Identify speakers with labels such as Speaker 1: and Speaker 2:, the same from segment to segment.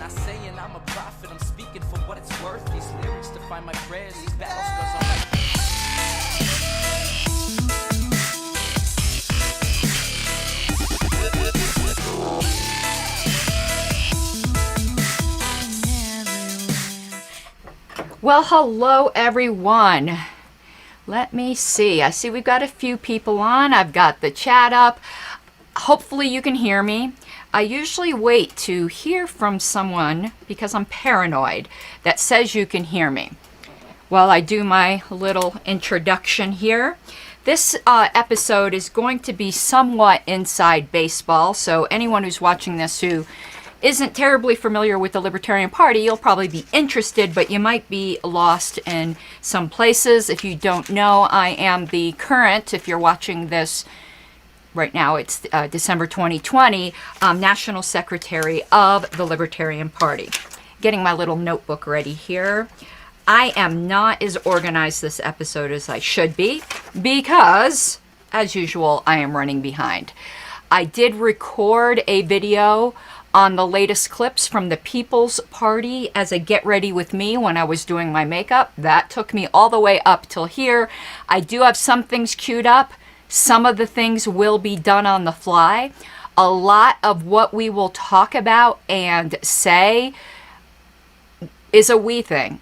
Speaker 1: Not saying I'm a prophet, I'm speaking for what it's worth. These lyrics define my prayers, these battle scars are like.
Speaker 2: Well, hello everyone. Let me see. I see we've got a few people on. I've got the chat up. Hopefully you can hear me. I usually wait to hear from someone because I'm paranoid that says you can hear me. While I do my little introduction here. This episode is going to be somewhat inside baseball, so anyone who's watching this who isn't terribly familiar with the Libertarian Party, you'll probably be interested, but you might be lost in some places. If you don't know, I am the current, if you're watching this right now, it's December 2020, National Secretary of the Libertarian Party. Getting my little notebook ready here. I am not as organized this episode as I should be because, as usual, I am running behind. I did record a video on the latest clips from the People's Party as a get ready with me when I was doing my makeup. That took me all the way up till here. I do have some things queued up. Some of the things will be done on the fly. A lot of what we will talk about and say is a we thing.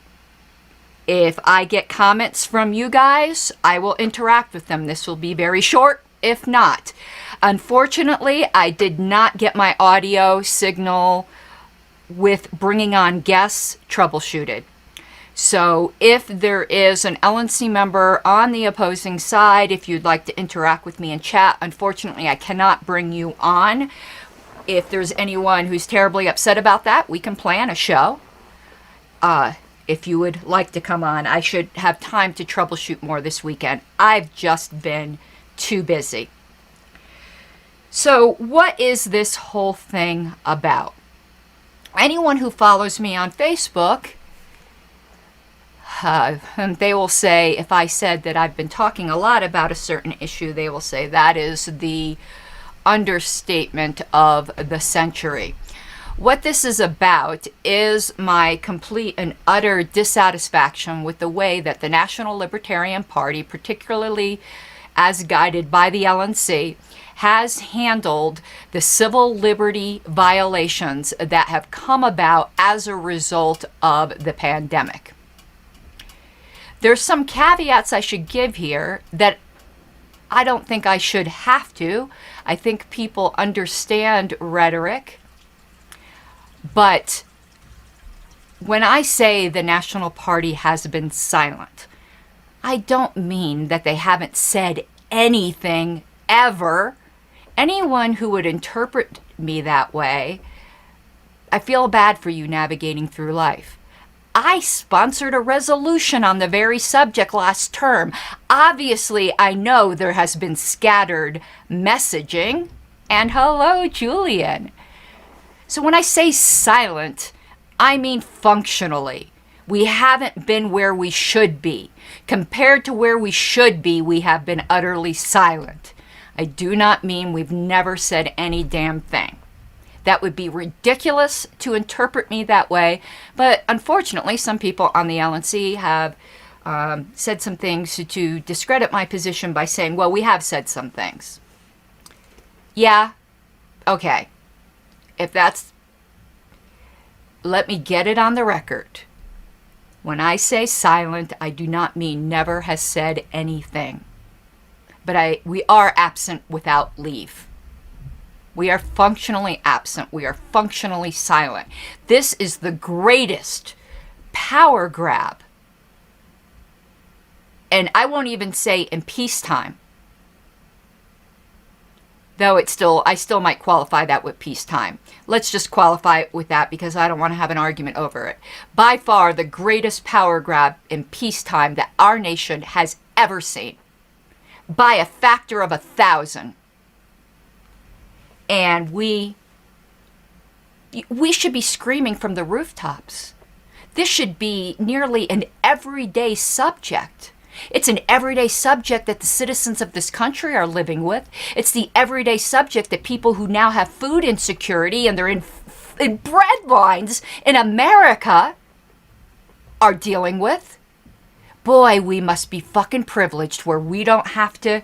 Speaker 2: If I get comments from you guys, I will interact with them. This will be very short, if not. Unfortunately, I did not get my audio signal with bringing on guests troubleshooted. So if there is an LNC member on the opposing side, if you'd like to interact with me in chat, unfortunately, I cannot bring you on. If there's anyone who's terribly upset about that, we can plan a show. If you would like to come on, I should have time to troubleshoot more this weekend. I've just been too busy. So what is this whole thing about? Anyone who follows me on Facebook, they will say, if I said that I've been talking a lot about a certain issue, they will say that is the understatement of the century. What this is about is my complete and utter dissatisfaction with the way that the National Libertarian Party, particularly as guided by the LNC, has handled the civil liberty violations that have come about as a result of the pandemic. There's some caveats I should give here that I don't think I should have to. I think people understand rhetoric. But when I say the National Party has been silent, I don't mean that they haven't said anything ever. Anyone who would interpret me that way, I feel bad for you navigating through life. I sponsored a resolution on the very subject last term. Obviously, I know there has been scattered messaging. And hello, Julian. So when I say silent, I mean functionally. We haven't been where we should be. Compared to where we should be, we have been utterly silent. I do not mean we've never said any damn thing. That would be ridiculous to interpret me that way, but unfortunately some people on the LNC have said some things to discredit my position by saying, well, we have said some things. Yeah, okay. If that's, let me get it on the record. When I say silent, I do not mean never has said anything. But we are absent without leave. We are functionally absent. We are functionally silent. This is the greatest power grab. And I won't even say in peacetime. Though I still might qualify that with peacetime. Let's just qualify it with that because I don't want to have an argument over it. By far the greatest power grab in peacetime that our nation has ever seen. By a factor of 1,000. And we should be screaming from the rooftops. This should be nearly an everyday subject. It's an everyday subject that the citizens of this country are living with. It's the everyday subject that people who now have food insecurity and they're in bread lines in America are dealing with. Boy, we must be fucking privileged where we don't have to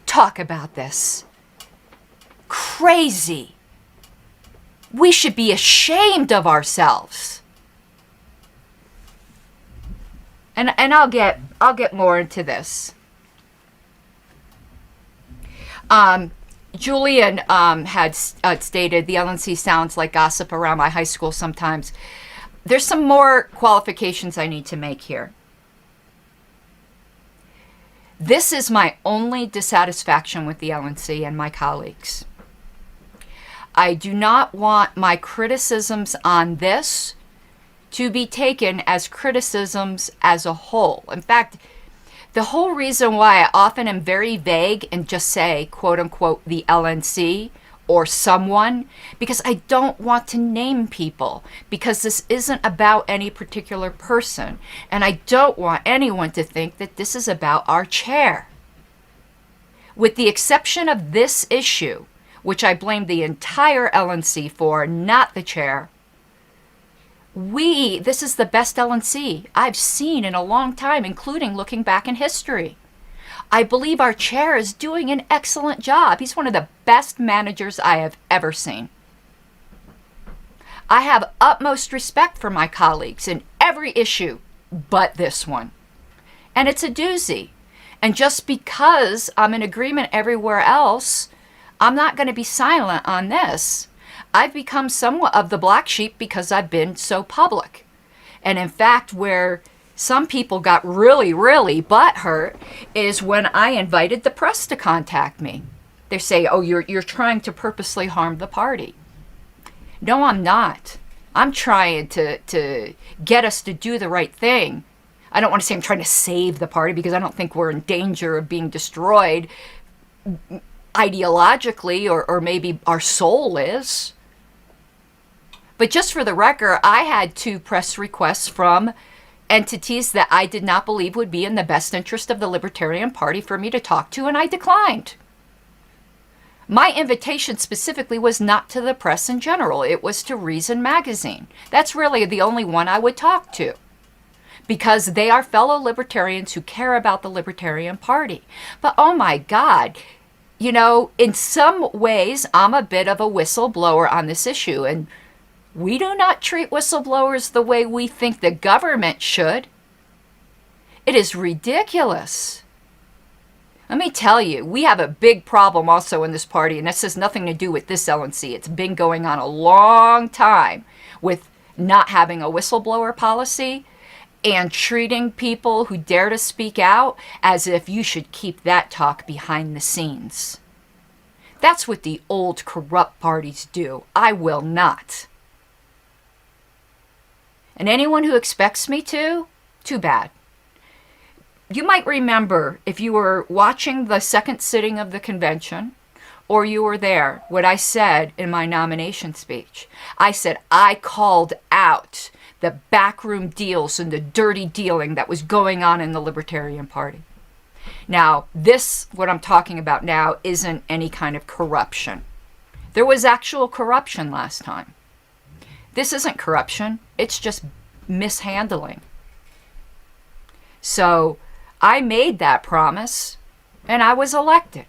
Speaker 2: talk about this. Crazy. We should be ashamed of ourselves. And I'll get more into this. Julian had stated the LNC sounds like gossip around my high school sometimes. There's some more qualifications I need to make here. This is my only dissatisfaction with the LNC and my colleagues. I do not want my criticisms on this to be taken as criticisms as a whole. In fact, the whole reason why I often am very vague and just say, quote unquote, the LNC or someone, because I don't want to name people, because this isn't about any particular person. And I don't want anyone to think that this is about our chair. With the exception of this issue, which I blame the entire LNC for, not the chair, this is the best LNC I've seen in a long time, including looking back in history. I believe our chair is doing an excellent job. He's one of the best managers I have ever seen. I have utmost respect for my colleagues in every issue but this one. And it's a doozy. And just because I'm in agreement everywhere else, I'm not going to be silent on this. I've become somewhat of the black sheep because I've been so public. And in fact, where some people got really, really butthurt is when I invited the press to contact me. They say, oh, you're trying to purposely harm the party. No, I'm not. I'm trying to get us to do the right thing. I don't want to say I'm trying to save the party because I don't think we're in danger of being destroyed ideologically, or maybe our soul is. But just for the record, I had 2 press requests from entities that I did not believe would be in the best interest of the Libertarian Party for me to talk to, and I declined. My invitation specifically was not to the press in general. It was to Reason Magazine. That's really the only one I would talk to, because they are fellow libertarians who care about the Libertarian Party. But oh my God, you know, in some ways, I'm a bit of a whistleblower on this issue, and we do not treat whistleblowers the way we think the government should. It is ridiculous. Let me tell you, we have a big problem also in this party, and this has nothing to do with this LNC. It's been going on a long time with not having a whistleblower policy and treating people who dare to speak out as if you should keep that talk behind the scenes. That's what the old corrupt parties do. I will not. And anyone who expects me to, too bad. You might remember, if you were watching the second sitting of the convention, or you were there, what I said in my nomination speech. I said I called out the backroom deals and the dirty dealing that was going on in the Libertarian Party. Now, what I'm talking about now, isn't any kind of corruption. There was actual corruption last time. This isn't corruption. It's just mishandling. So I made that promise and I was elected.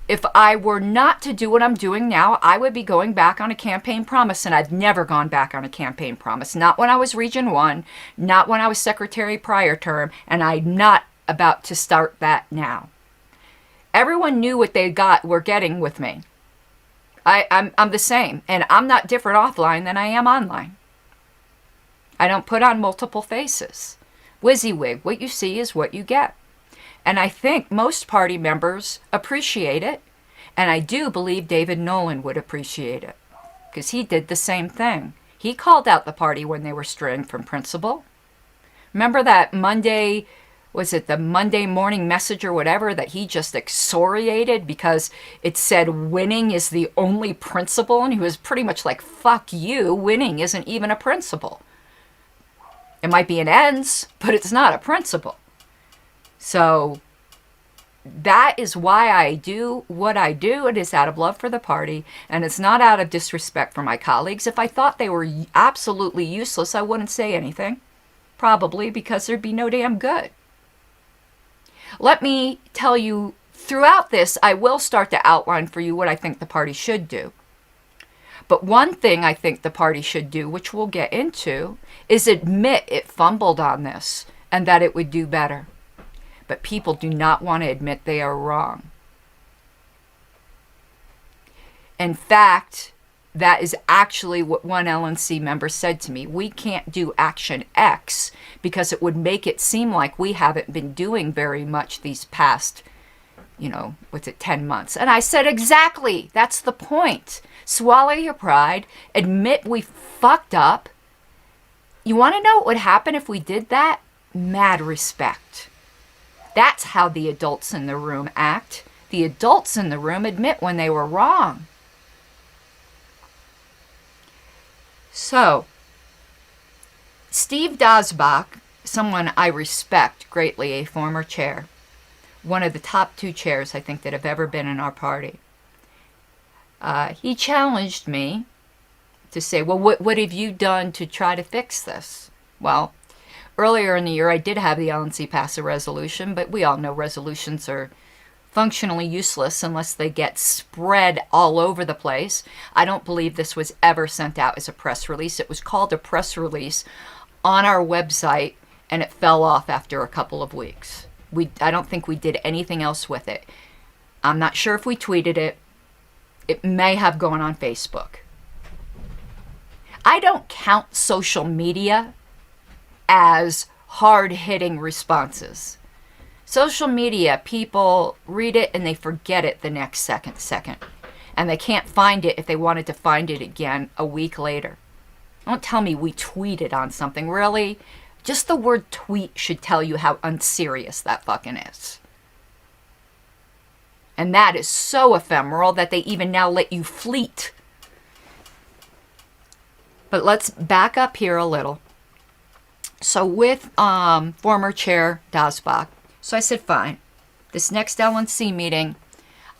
Speaker 2: If I were not to do what I'm doing now, I would be going back on a campaign promise, and I've never gone back on a campaign promise. Not when I was Region 1, not when I was Secretary prior term, and I'm not about to start that now. Everyone knew what they were getting with me. I'm the same, and I'm not different offline than I am online. I don't put on multiple faces. WYSIWYG, what you see is what you get. And I think most party members appreciate it, and I do believe David Nolan would appreciate it, because he did the same thing. He called out the party when they were straying from principle. Remember that Monday, was it the Monday morning message or whatever, that he just excoriated because it said winning is the only principle, and he was pretty much like, fuck you, winning isn't even a principle. It might be an ends, but it's not a principle. So that is why I do what I do. It is out of love for the party, and it's not out of disrespect for my colleagues. If I thought they were absolutely useless, I wouldn't say anything. Probably because there'd be no damn good. Let me tell you, throughout this, I will start to outline for you what I think the party should do. But one thing I think the party should do, which we'll get into, is admit it fumbled on this and that it would do better. But people do not want to admit they are wrong. In fact, that is actually what one LNC member said to me. We can't do action X because it would make it seem like we haven't been doing very much these past, 10 months. And I said, exactly, that's the point. Swallow your pride, admit we fucked up. You want to know what would happen if we did that? Mad respect. That's how the adults in the room act. The adults in the room admit when they were wrong. So, Steve Dosbach, someone I respect greatly, a former chair, one of the top 2 chairs I think that have ever been in our party, he challenged me to say, well, what have you done to try to fix this? Well, earlier in the year I did have the LNC pass a resolution, but we all know resolutions are functionally useless unless they get spread all over the place. I don't believe this was ever sent out as a press release. It was called a press release on our website, and it fell off after a couple of weeks. I don't think we did anything else with it. I'm not sure if we tweeted it. It may have gone on Facebook. I don't count social media as hard-hitting responses. Social media, people read it and they forget it the next second. And they can't find it if they wanted to find it again a week later. Don't tell me we tweeted on something. Really? Just the word tweet should tell you how unserious that fucking is. And that is so ephemeral that they even now let you fleet. But let's back up here a little. So with former chair Dosbach, so I said, fine, this next LNC meeting,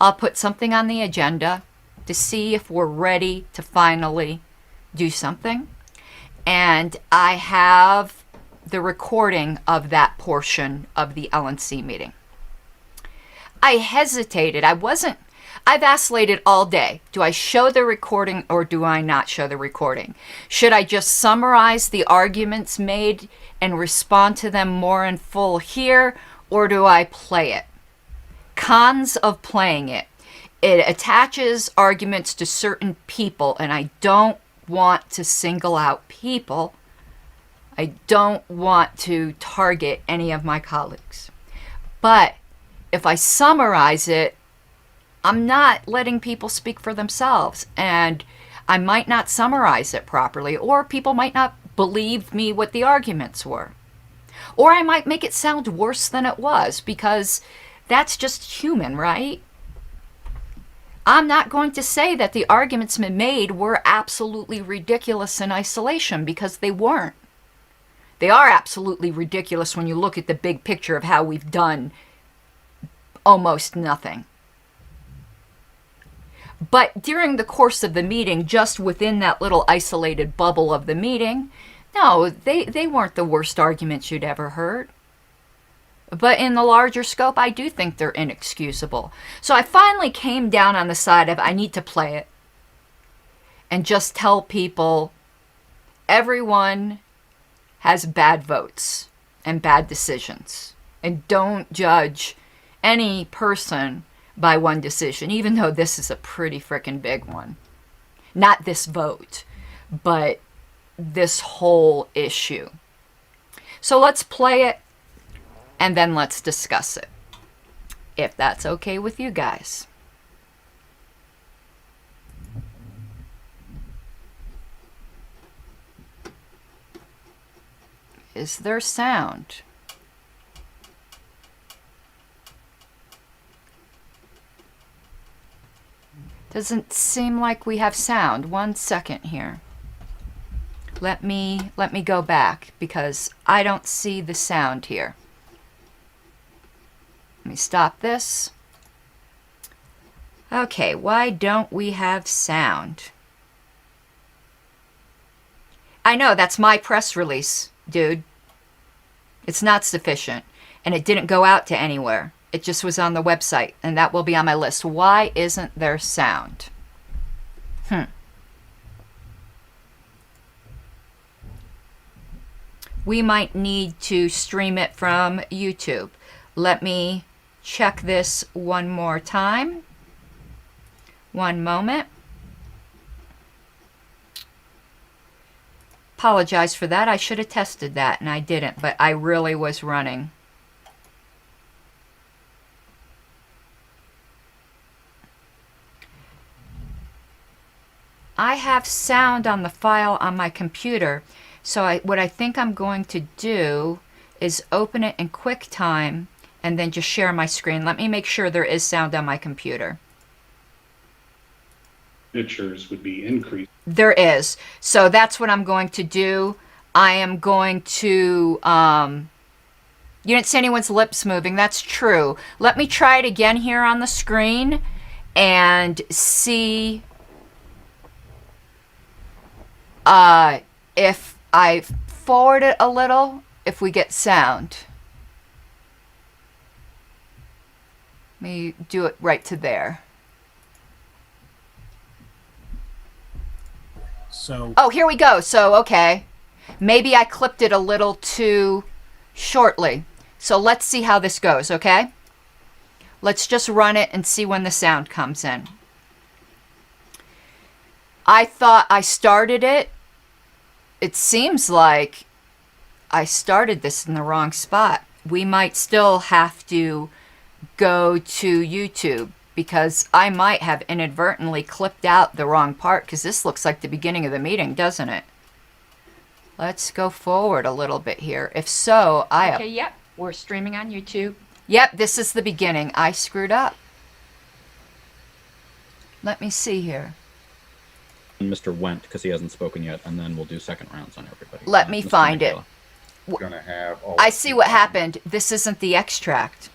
Speaker 2: I'll put something on the agenda to see if we're ready to finally do something. And I have the recording of that portion of the LNC meeting. I hesitated. I've vacillated all day. Do I show the recording or do I not show the recording? Should I just summarize the arguments made and respond to them more in full here, or do I play it? Cons of playing it. It attaches arguments to certain people, and I don't want to single out people. I don't want to target any of my colleagues. But if I summarize it, I'm not letting people speak for themselves, and I might not summarize it properly, or people might not believe me what the arguments were. Or I might make it sound worse than it was, because that's just human, right? I'm not going to say that the arguments made were absolutely ridiculous in isolation, because they weren't. They are absolutely ridiculous when you look at the big picture of how we've done almost nothing. But during the course of the meeting, just within that little isolated bubble of the meeting, no, they weren't the worst arguments you'd ever heard. But in the larger scope, I do think they're inexcusable. So I finally came down on the side of I need to play it and just tell people everyone has bad votes and bad decisions. And don't judge any person by one decision, even though this is a pretty frickin' big one. Not this vote, but this whole issue. So let's play it, and then let's discuss it, if that's okay with you guys. Is there sound? Doesn't seem like we have sound. 1 second here. Let me go back because I don't see the sound here. Let me stop this. Okay, why don't we have sound? I know, that's my press release, dude. It's not sufficient, and it didn't go out to anywhere. It just was on the website, and that will be on my list. Why isn't there sound? We might need to stream it from YouTube. Let me check this one more time. One moment. Apologize for that. I should have tested that, and I didn't, but I really was running. I have sound on the file on my computer, so what I think I'm going to do is open it in QuickTime and then just share my screen. Let me make sure there is sound on my computer.
Speaker 3: Signatures would be increased.
Speaker 2: There is. So that's what I'm going to do. I am going to, you didn't see anyone's lips moving. That's true. Let me try it again here on the screen and see if I forward it a little, if we get sound. Let me do it right to there.
Speaker 4: So,
Speaker 2: oh, here we go. So, okay. Maybe I clipped it a little too shortly. So let's see how this goes, okay? Let's just run it and see when the sound comes in. I thought I started it. It seems like I started this in the wrong spot. We might still have to go to YouTube because I might have inadvertently clipped out the wrong part because this looks like the beginning of the meeting, doesn't it? Let's go forward a little bit here. If so, okay, yep, we're streaming on YouTube. Yep, this is the beginning. I screwed up. Let me see here.
Speaker 5: Mr. Went, because he hasn't spoken yet, and then we'll do second rounds on everybody.
Speaker 2: Let me find it.
Speaker 3: Gonna have
Speaker 2: I see what happened. This isn't the extract.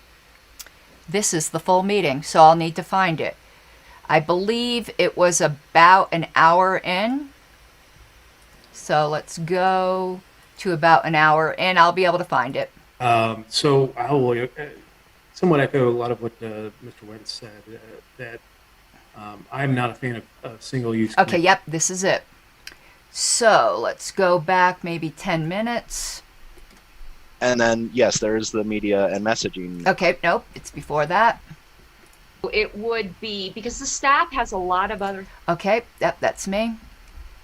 Speaker 2: This is the full meeting, so I'll need to find it. I believe it was about an hour in. So let's go to about an hour in. I'll be able to find it.
Speaker 4: so I will somewhat echo a lot of what Mr. Wentz said, that I'm not a fan of single-use.
Speaker 2: Okay, yep, this is it. So let's go back maybe 10 minutes.
Speaker 6: And then, yes, there is the media and messaging.
Speaker 2: Okay, nope, it's before that. It would be, because the staff has a lot of other... Okay, yep, that's me.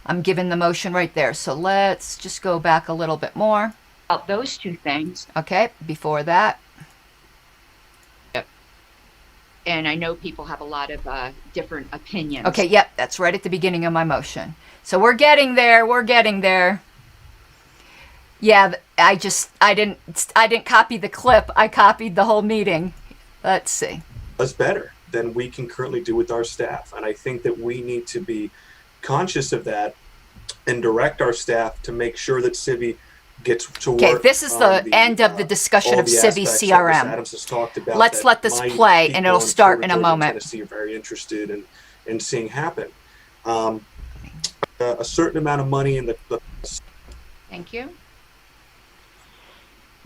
Speaker 2: I'm giving the motion right there. So let's just go back a little bit more. About those two things. Okay, before that. Yep. And I know people have a lot of different opinions. Okay, yep, that's right at the beginning of my motion. So we're getting there, we're getting there. Yeah, I didn't copy the clip. I copied the whole meeting. Let's see.
Speaker 7: Us better than we can currently do with our staff. And I think that we need to be conscious of that and direct our staff to make sure that Civi gets to work.
Speaker 2: Okay, this is the end of the discussion of Civi CRM.
Speaker 7: Adams has talked about.
Speaker 2: Let's let this play, and it'll start in a moment.
Speaker 7: Tennessee are very interested in seeing happen. A certain amount of money in the.
Speaker 2: Thank you.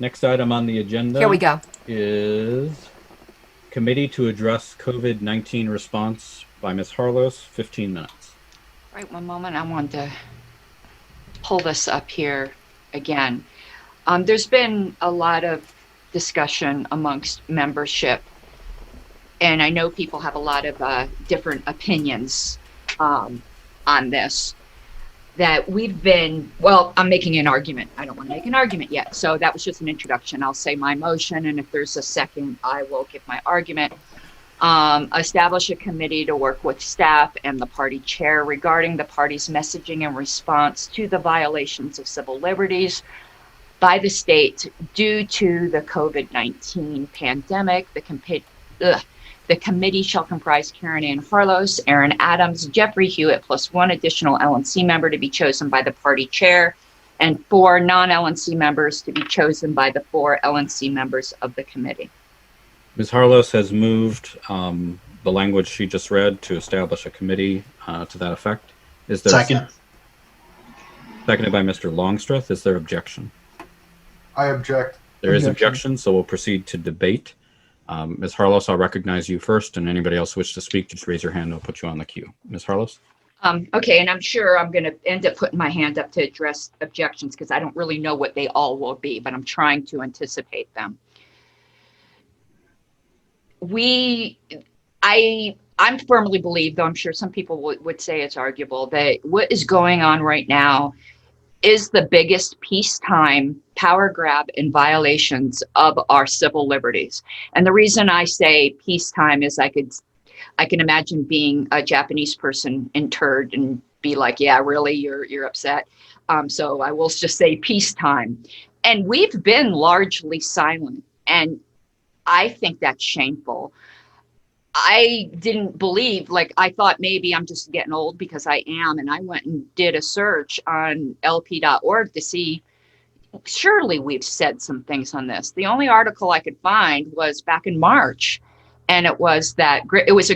Speaker 5: Next item on the agenda.
Speaker 2: Here we go.
Speaker 5: Is Committee to Address COVID-19 Response by Ms. Harlos, 15 minutes.
Speaker 2: Right, one moment. I want to pull this up here again. There's been a lot of discussion amongst membership, and I know people have a lot of different opinions on this. That we've been, well, I'm making an argument. I don't want to make an argument yet. So that was just an introduction. I'll say my motion, and if there's a second, I will give my argument. Establish a committee to work with staff and the party chair regarding the party's messaging in response to the violations of civil liberties by the state due to the COVID-19 pandemic. The committee shall comprise Karen Ann Harlos, Aaron Adams, Jeffrey Hewitt, plus one additional LNC member to be chosen by the party chair, and 4 non-LNC members to be chosen by the 4 LNC members of the committee.
Speaker 5: Ms. Harlos has moved the language she just read to establish a committee to that effect. Is there
Speaker 8: Second.
Speaker 5: Seconded by Mr. Longstreth. Is there objection?
Speaker 9: I object.
Speaker 5: There is objection, so we'll proceed to debate. Ms. Harlos, I'll recognize you first, and anybody else wish to speak, just raise your hand. I'll put you on the queue. Ms. Harlos?
Speaker 2: Okay, and I'm sure I'm going to end up putting my hand up to address objections because I don't really know what they all will be, but I'm trying to anticipate them. I'm firmly believe, though I'm sure some people would say it's arguable, that what is going on right now is the biggest peacetime power grab in violations of our civil liberties. And the reason I say peacetime is I can imagine being a Japanese person interred and be like, yeah, really, you're upset. So I will just say peacetime. And we've been largely silent. And I think that's shameful. I didn't believe, I thought maybe I'm just getting old because I am. And I went and did a search on lp.org to see, surely we've said some things on this. The only article I could find was back in March. And it was a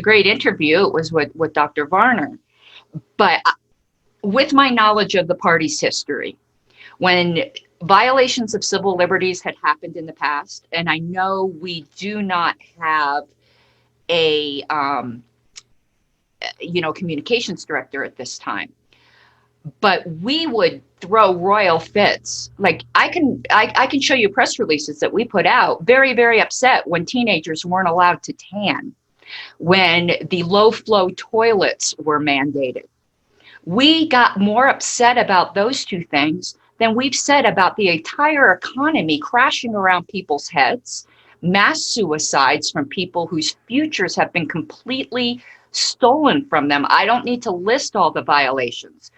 Speaker 2: great interview. It was with Dr. Varner. But with my knowledge of the party's history, when violations of civil liberties had happened in the past, and I know we do not have a communications director at this time, but we would throw royal fits. Like I can show you press releases that we put out, very, very upset when teenagers weren't allowed to tan, when the low flow toilets were mandated. We got more upset about those two things than we've said about the entire economy crashing around people's heads, mass suicides from people whose futures have been completely stolen from them. I don't need to list all the violations,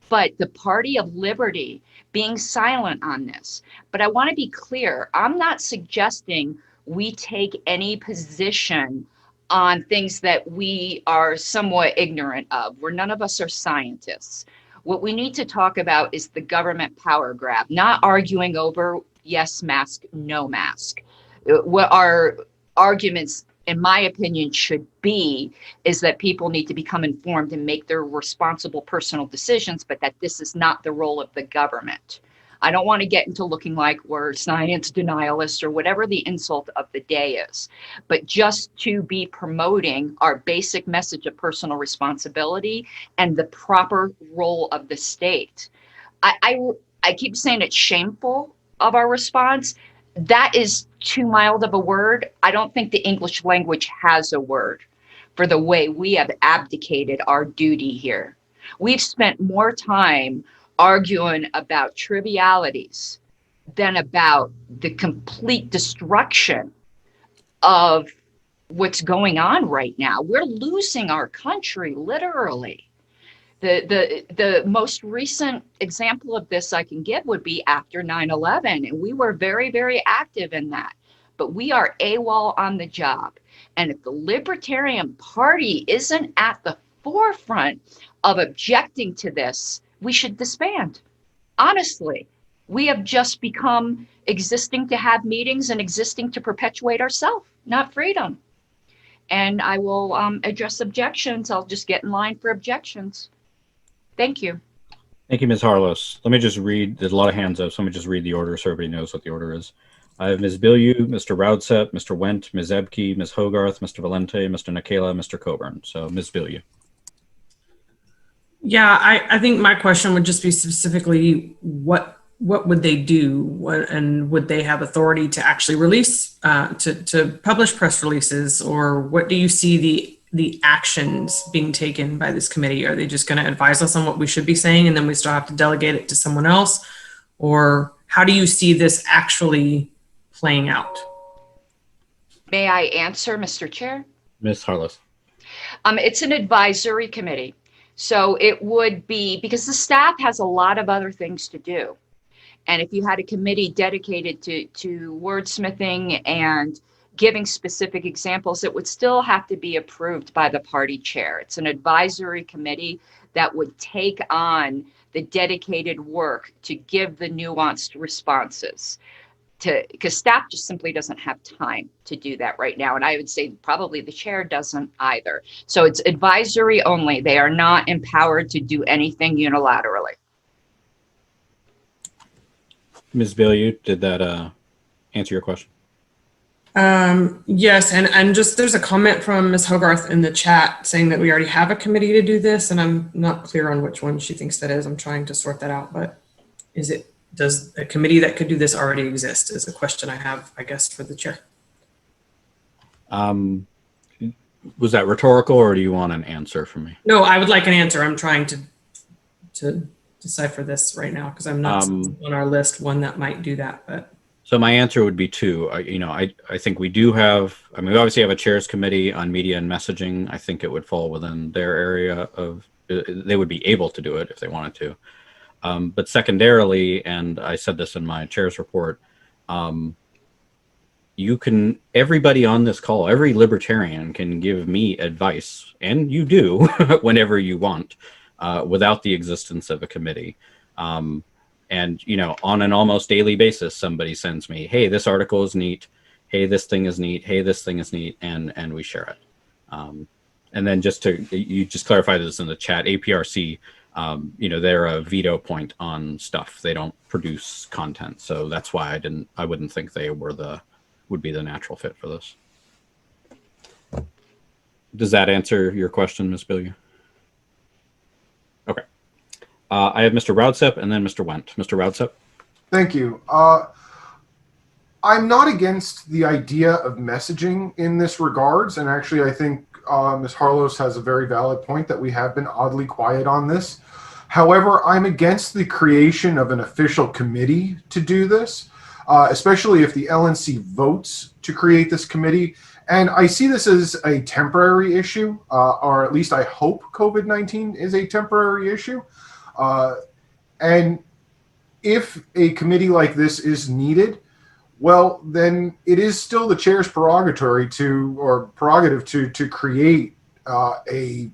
Speaker 2: but the Party of Liberty being silent on this. But I want to be clear, I'm not suggesting we take any position on things that we are somewhat ignorant of, where none of us are scientists. What we need to talk about is the government power grab, not arguing over yes mask, no mask. What our arguments, in my opinion, should be is that people need to become informed and make their responsible personal decisions, but that this is not the role of the government. I don't want to get into looking like we're science denialists or whatever the insult of the day is, but just to be promoting our basic message of personal responsibility and the proper role of the state. I keep saying it's shameful of our response. That is too mild of a word. I don't think the English language has a word for the way we have abdicated our duty here. We've spent more time arguing about trivialities than about the complete destruction of what's going on right now. We're losing our country, literally. The most recent example of this I can give would be after 9/11, and we were very, very active in that. But we are AWOL on the job. And if the Libertarian Party isn't at the forefront of objecting to this, we should disband. Honestly, we have just become existing to have meetings and existing to perpetuate ourselves, not freedom. And I will address objections. I'll just get in line for objections. Thank you.
Speaker 5: Thank you, Ms. Harlos. Let me just read, there's a lot of hands up, so let me just read the order so everybody knows what the order is. I have Ms. Bilyeu, Mr. Roudset, Mr. Wendt, Ms. Ebke, Ms. Hogarth, Mr. Valente, Mr. Nikela, Mr. Coburn. So Ms. Bilyeu.
Speaker 10: Yeah, I think my question would just be specifically what would they do, and would they have authority to actually release, to publish press releases, or what do you see the actions being taken by this committee? Are they just going to advise us on what we should be saying and then we still have to delegate it to someone else? Or how do you see this actually playing out?
Speaker 2: May I answer, Mr. Chair?
Speaker 5: Ms. Harlos.
Speaker 2: It's an advisory committee. So it would be, because the staff has a lot of other things to do. And if you had a committee dedicated to wordsmithing and giving specific examples, it would still have to be approved by the party chair. It's an advisory committee that would take on the dedicated work to give the nuanced responses. because staff just simply doesn't have time to do that right now. And I would say probably the chair doesn't either. So it's advisory only. They are not empowered to do anything unilaterally.
Speaker 5: Ms. Bilyeu, did that answer your question?
Speaker 10: Yes, and just there's a comment from Ms. Hogarth in the chat saying that we already have a committee to do this, and I'm not clear on which one she thinks that is. I'm trying to sort that out, but does a committee that could do this already exist is a question I have, I guess, for the chair.
Speaker 5: Was that rhetorical, or do you want an answer from me?
Speaker 10: No, I would like an answer. I'm trying to decipher this right now because I'm not on our list one that might do that, but.
Speaker 5: So my answer would be two. I think we do have, we obviously have a chairs committee on media and messaging. I think it would fall within their area of, they would be able to do it if they wanted to. But secondarily, and I said this in my chair's report, everybody on this call, every libertarian can give me advice, and you do whenever you want, without the existence of a committee. And, on an almost daily basis, somebody sends me, hey, this article is neat. Hey, this thing is neat. Hey, this thing is neat. And we share it. And then you just clarified this in the chat, APRC, they're a veto point on stuff. They don't produce content. So that's why I wouldn't think they would be the natural fit for this. Does that answer your question, Ms. Bilyeu? Okay. I have Mr. Raudsep and then Mr. Wendt. Mr. Raudsep.
Speaker 9: Thank you. I'm not against the idea of messaging in this regards, and actually I think Ms. Harlos has a very valid point that we have been oddly quiet on this. However, I'm against the creation of an official committee to do this, especially if the LNC votes to create this committee. And I see this as a temporary issue, or at least I hope COVID-19 is a temporary issue. And if a committee like this is needed, well, then it is still the chair's prerogative to create a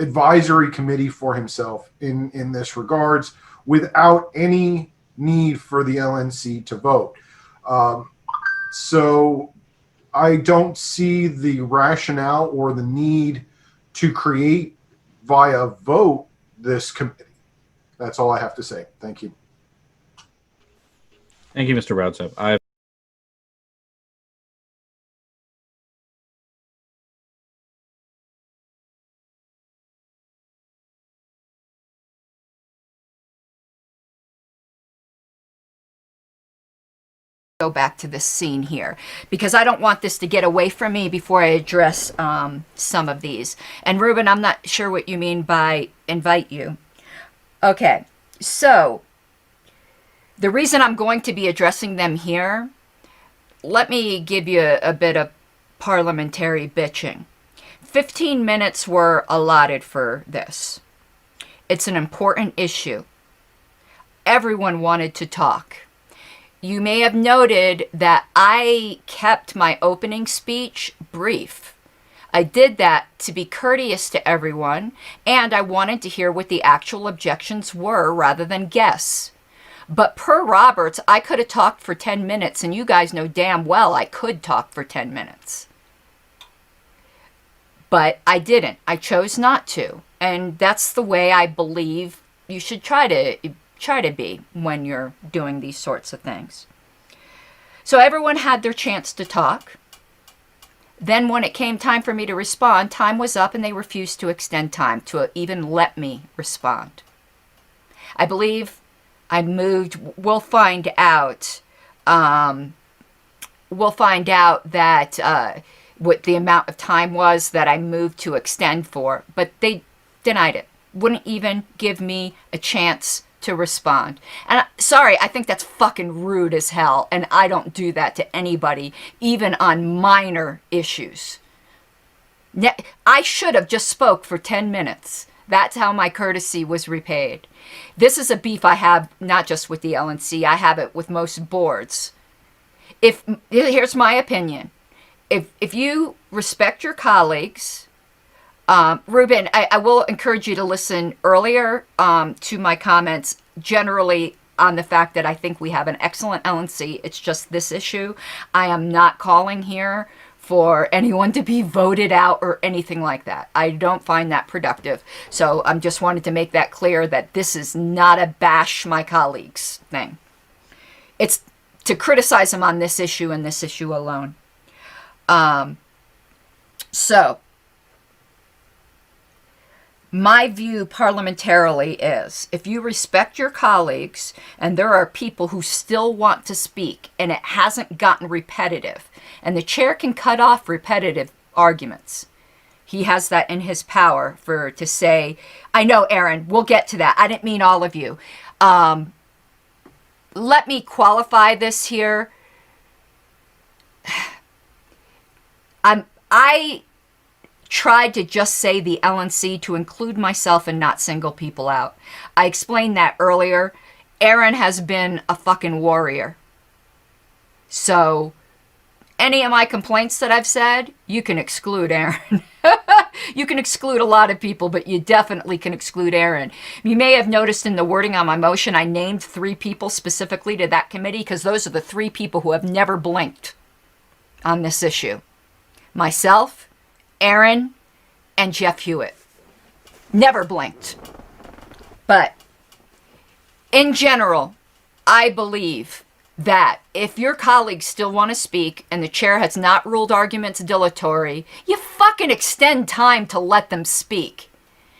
Speaker 9: advisory committee for himself in this regards without any need for the LNC to vote. So I don't see the rationale or the need to create via vote this committee. That's all I have to say. Thank you.
Speaker 5: Thank you, Mr. Raudsep.
Speaker 2: Go back to this scene here because I don't want this to get away from me before I address some of these. And Ruben, I'm not sure what you mean by invite you. Okay, so the reason I'm going to be addressing them here, let me give you a bit of parliamentary bitching. 15 minutes were allotted for this. It's an important issue. Everyone wanted to talk. You may have noted that I kept my opening speech brief. I did that to be courteous to everyone, and I wanted to hear what the actual objections were rather than guess. But per Roberts, I could have talked for 10 minutes, and you guys know damn well I could talk for 10 minutes. But I didn't. I chose not to. And that's the way I believe you should try to be when you're doing these sorts of things. So everyone had their chance to talk. Then when it came time for me to respond, time was up and they refused to extend time to even let me respond. I believe I moved, we'll find out that what the amount of time was that I moved to extend for, but they denied it. Wouldn't even give me a chance to respond. And sorry, I think that's fucking rude as hell, and I don't do that to anybody, even on minor issues. I should have just spoke for 10 minutes. That's how my courtesy was repaid. This is a beef I have not just with the LNC, I have it with most boards. Here's my opinion. If you respect your colleagues, Ruben, I will encourage you to listen earlier to my comments. Generally, on the fact that I think we have an excellent LNC. It's just this issue. I am not calling here for anyone to be voted out or anything like that. I don't find that productive. So I'm just wanted to make that clear that this is not a bash my colleagues thing. It's to criticize them on this issue and this issue alone. So my view parliamentarily is if you respect your colleagues and there are people who still want to speak and it hasn't gotten repetitive, and the chair can cut off repetitive arguments. He has that in his power to say, I know, Aaron, we'll get to that. I didn't mean all of you. Let me qualify this here. I tried to just say the LNC to include myself and not single people out. I explained that earlier. Aaron has been a fucking warrior. So any of my complaints that I've said, you can exclude Aaron. You can exclude a lot of people, but you definitely can exclude Aaron. You may have noticed in the wording on my motion, I named 3 people specifically to that committee because those are the 3 people who have never blinked on this issue. Myself, Aaron, and Jeff Hewitt. Never blinked. But in general, I believe that if your colleagues still want to speak and the chair has not ruled arguments dilatory, you fucking extend time to let them speak.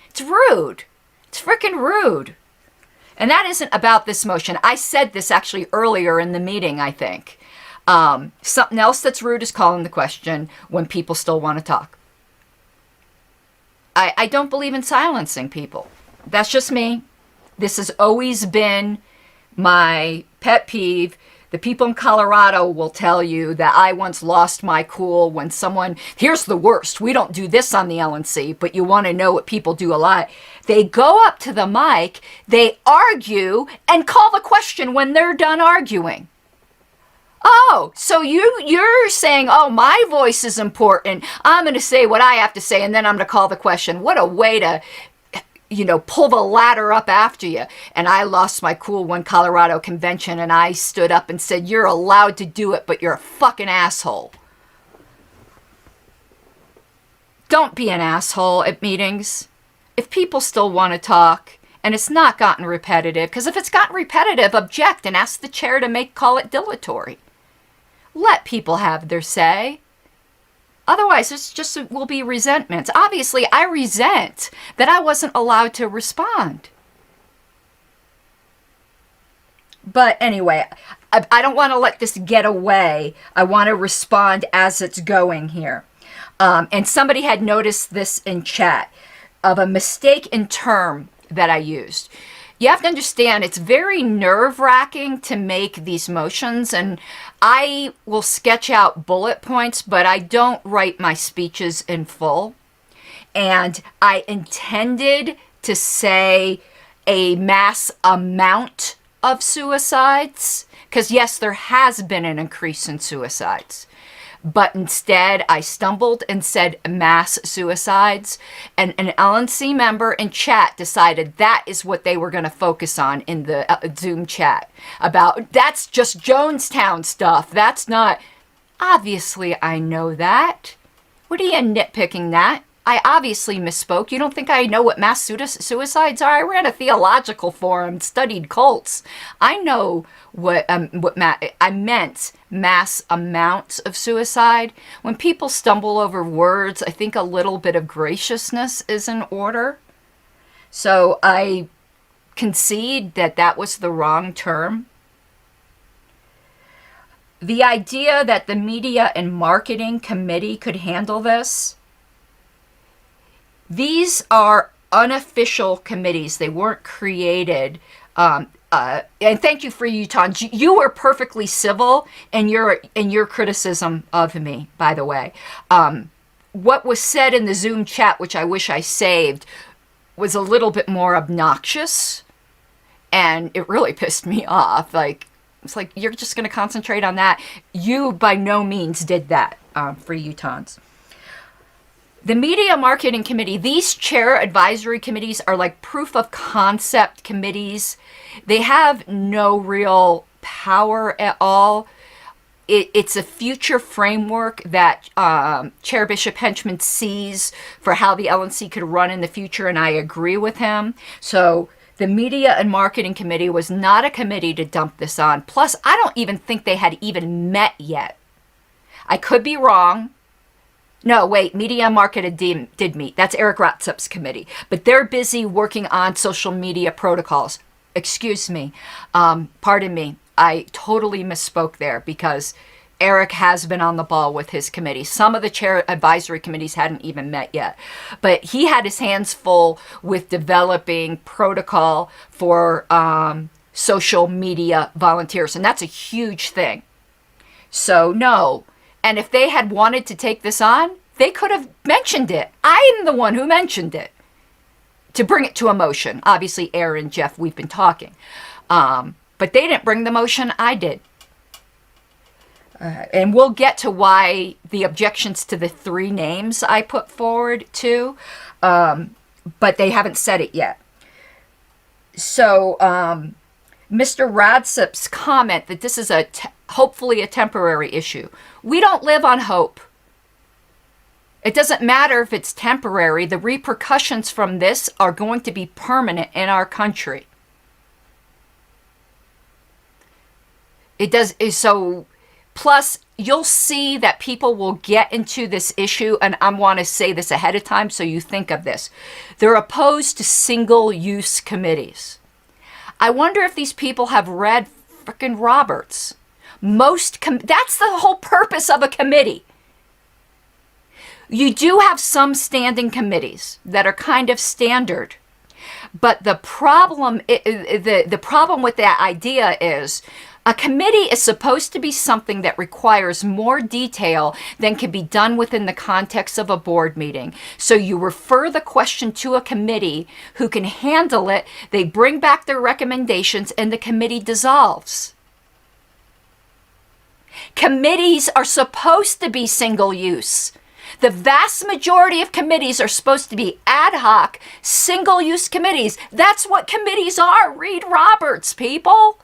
Speaker 2: It's rude. It's freaking rude. And that isn't about this motion. I said this actually earlier in the meeting, I think. Something else that's rude is calling the question when people still want to talk. I don't believe in silencing people. That's just me. This has always been my pet peeve. The people in Colorado will tell you that I once lost my cool when someone, here's the worst, we don't do this on the LNC, but you want to know what people do a lot. They go up to the mic, they argue, and call the question when they're done arguing. Oh, so you're saying, oh, my voice is important. I'm going to say what I have to say, and then I'm going to call the question. What a way to, pull the ladder up after you. And I lost my cool one Colorado convention, and I stood up and said, you're allowed to do it, but you're a fucking asshole. Don't be an asshole at meetings. If people still want to talk, and it's not gotten repetitive, because if it's gotten repetitive, object and ask the chair to call it dilatory. Let people have their say. Otherwise, it will be resentments. Obviously, I resent that I wasn't allowed to respond. But anyway, I don't want to let this get away. I want to respond as it's going here. And somebody had noticed this in chat of a mistake in term that I used. You have to understand, it's very nerve-wracking to make these motions, and I will sketch out bullet points, but I don't write my speeches in full. And I intended to say a mass amount of suicides, because yes, there has been an increase in suicides. But instead, I stumbled and said mass suicides. And an LNC member in chat decided that is what they were going to focus on in the Zoom chat. About, that's just Jonestown stuff. That's not... Obviously, I know that. What are you nitpicking that? I obviously misspoke. You don't think I know what mass suicides are? I ran a theological forum, studied cults. I know what I meant mass amounts of suicide. When people stumble over words, I think a little bit of graciousness is in order. So I concede that that was the wrong term. The idea that the Media and Marketing Committee could handle this, these are unofficial committees. They weren't created. And thank you for Utah. You were perfectly civil in your criticism of me, by the way. What was said in the Zoom chat, which I wish I saved, was a little bit more obnoxious, and it really pissed me off. It's like, you're just going to concentrate on that. You by no means did that for Utahns. The Media Marketing Committee, these chair advisory committees are like proof of concept committees. They have no real power at all. It's a future framework that Chair Bishop Henchman sees for how the LNC could run in the future, and I agree with him. So the Media and Marketing Committee was not a committee to dump this on. Plus, I don't even think they had even met yet. I could be wrong. No, wait, Media and Marketing did meet. That's Eric Ratzep's committee. But they're busy working on social media protocols. Excuse me. Pardon me. I totally misspoke there because Eric has been on the ball with his committee. Some of the chair advisory committees hadn't even met yet. But he had his hands full with developing protocol for social media volunteers. And that's a huge thing. So, no. And if they had wanted to take this on, they could have mentioned it. I'm the one who mentioned it to bring it to a motion. Obviously, Aaron, Jeff, we've been talking. But they didn't bring the motion. I did. And we'll get to why the objections to the 3 names I put forward too. But they haven't said it yet. So Mr. Radsip's comment that this is hopefully a temporary issue. We don't live on hope. It doesn't matter if it's temporary. The repercussions from this are going to be permanent in our country. It does. So, plus, you'll see that people will get into this issue, and I want to say this ahead of time so you think of this. They're opposed to single-use committees. I wonder if these people have read frickin' Roberts. That's the whole purpose of a committee. You do have some standing committees that are kind of standard, but the problem with that idea is a committee is supposed to be something that requires more detail than can be done within the context of a board meeting. So you refer the question to a committee who can handle it, they bring back their recommendations, and the committee dissolves. Committees are supposed to be single use. The vast majority of committees are supposed to be ad hoc, single-use committees. That's what committees are. Read Roberts, people.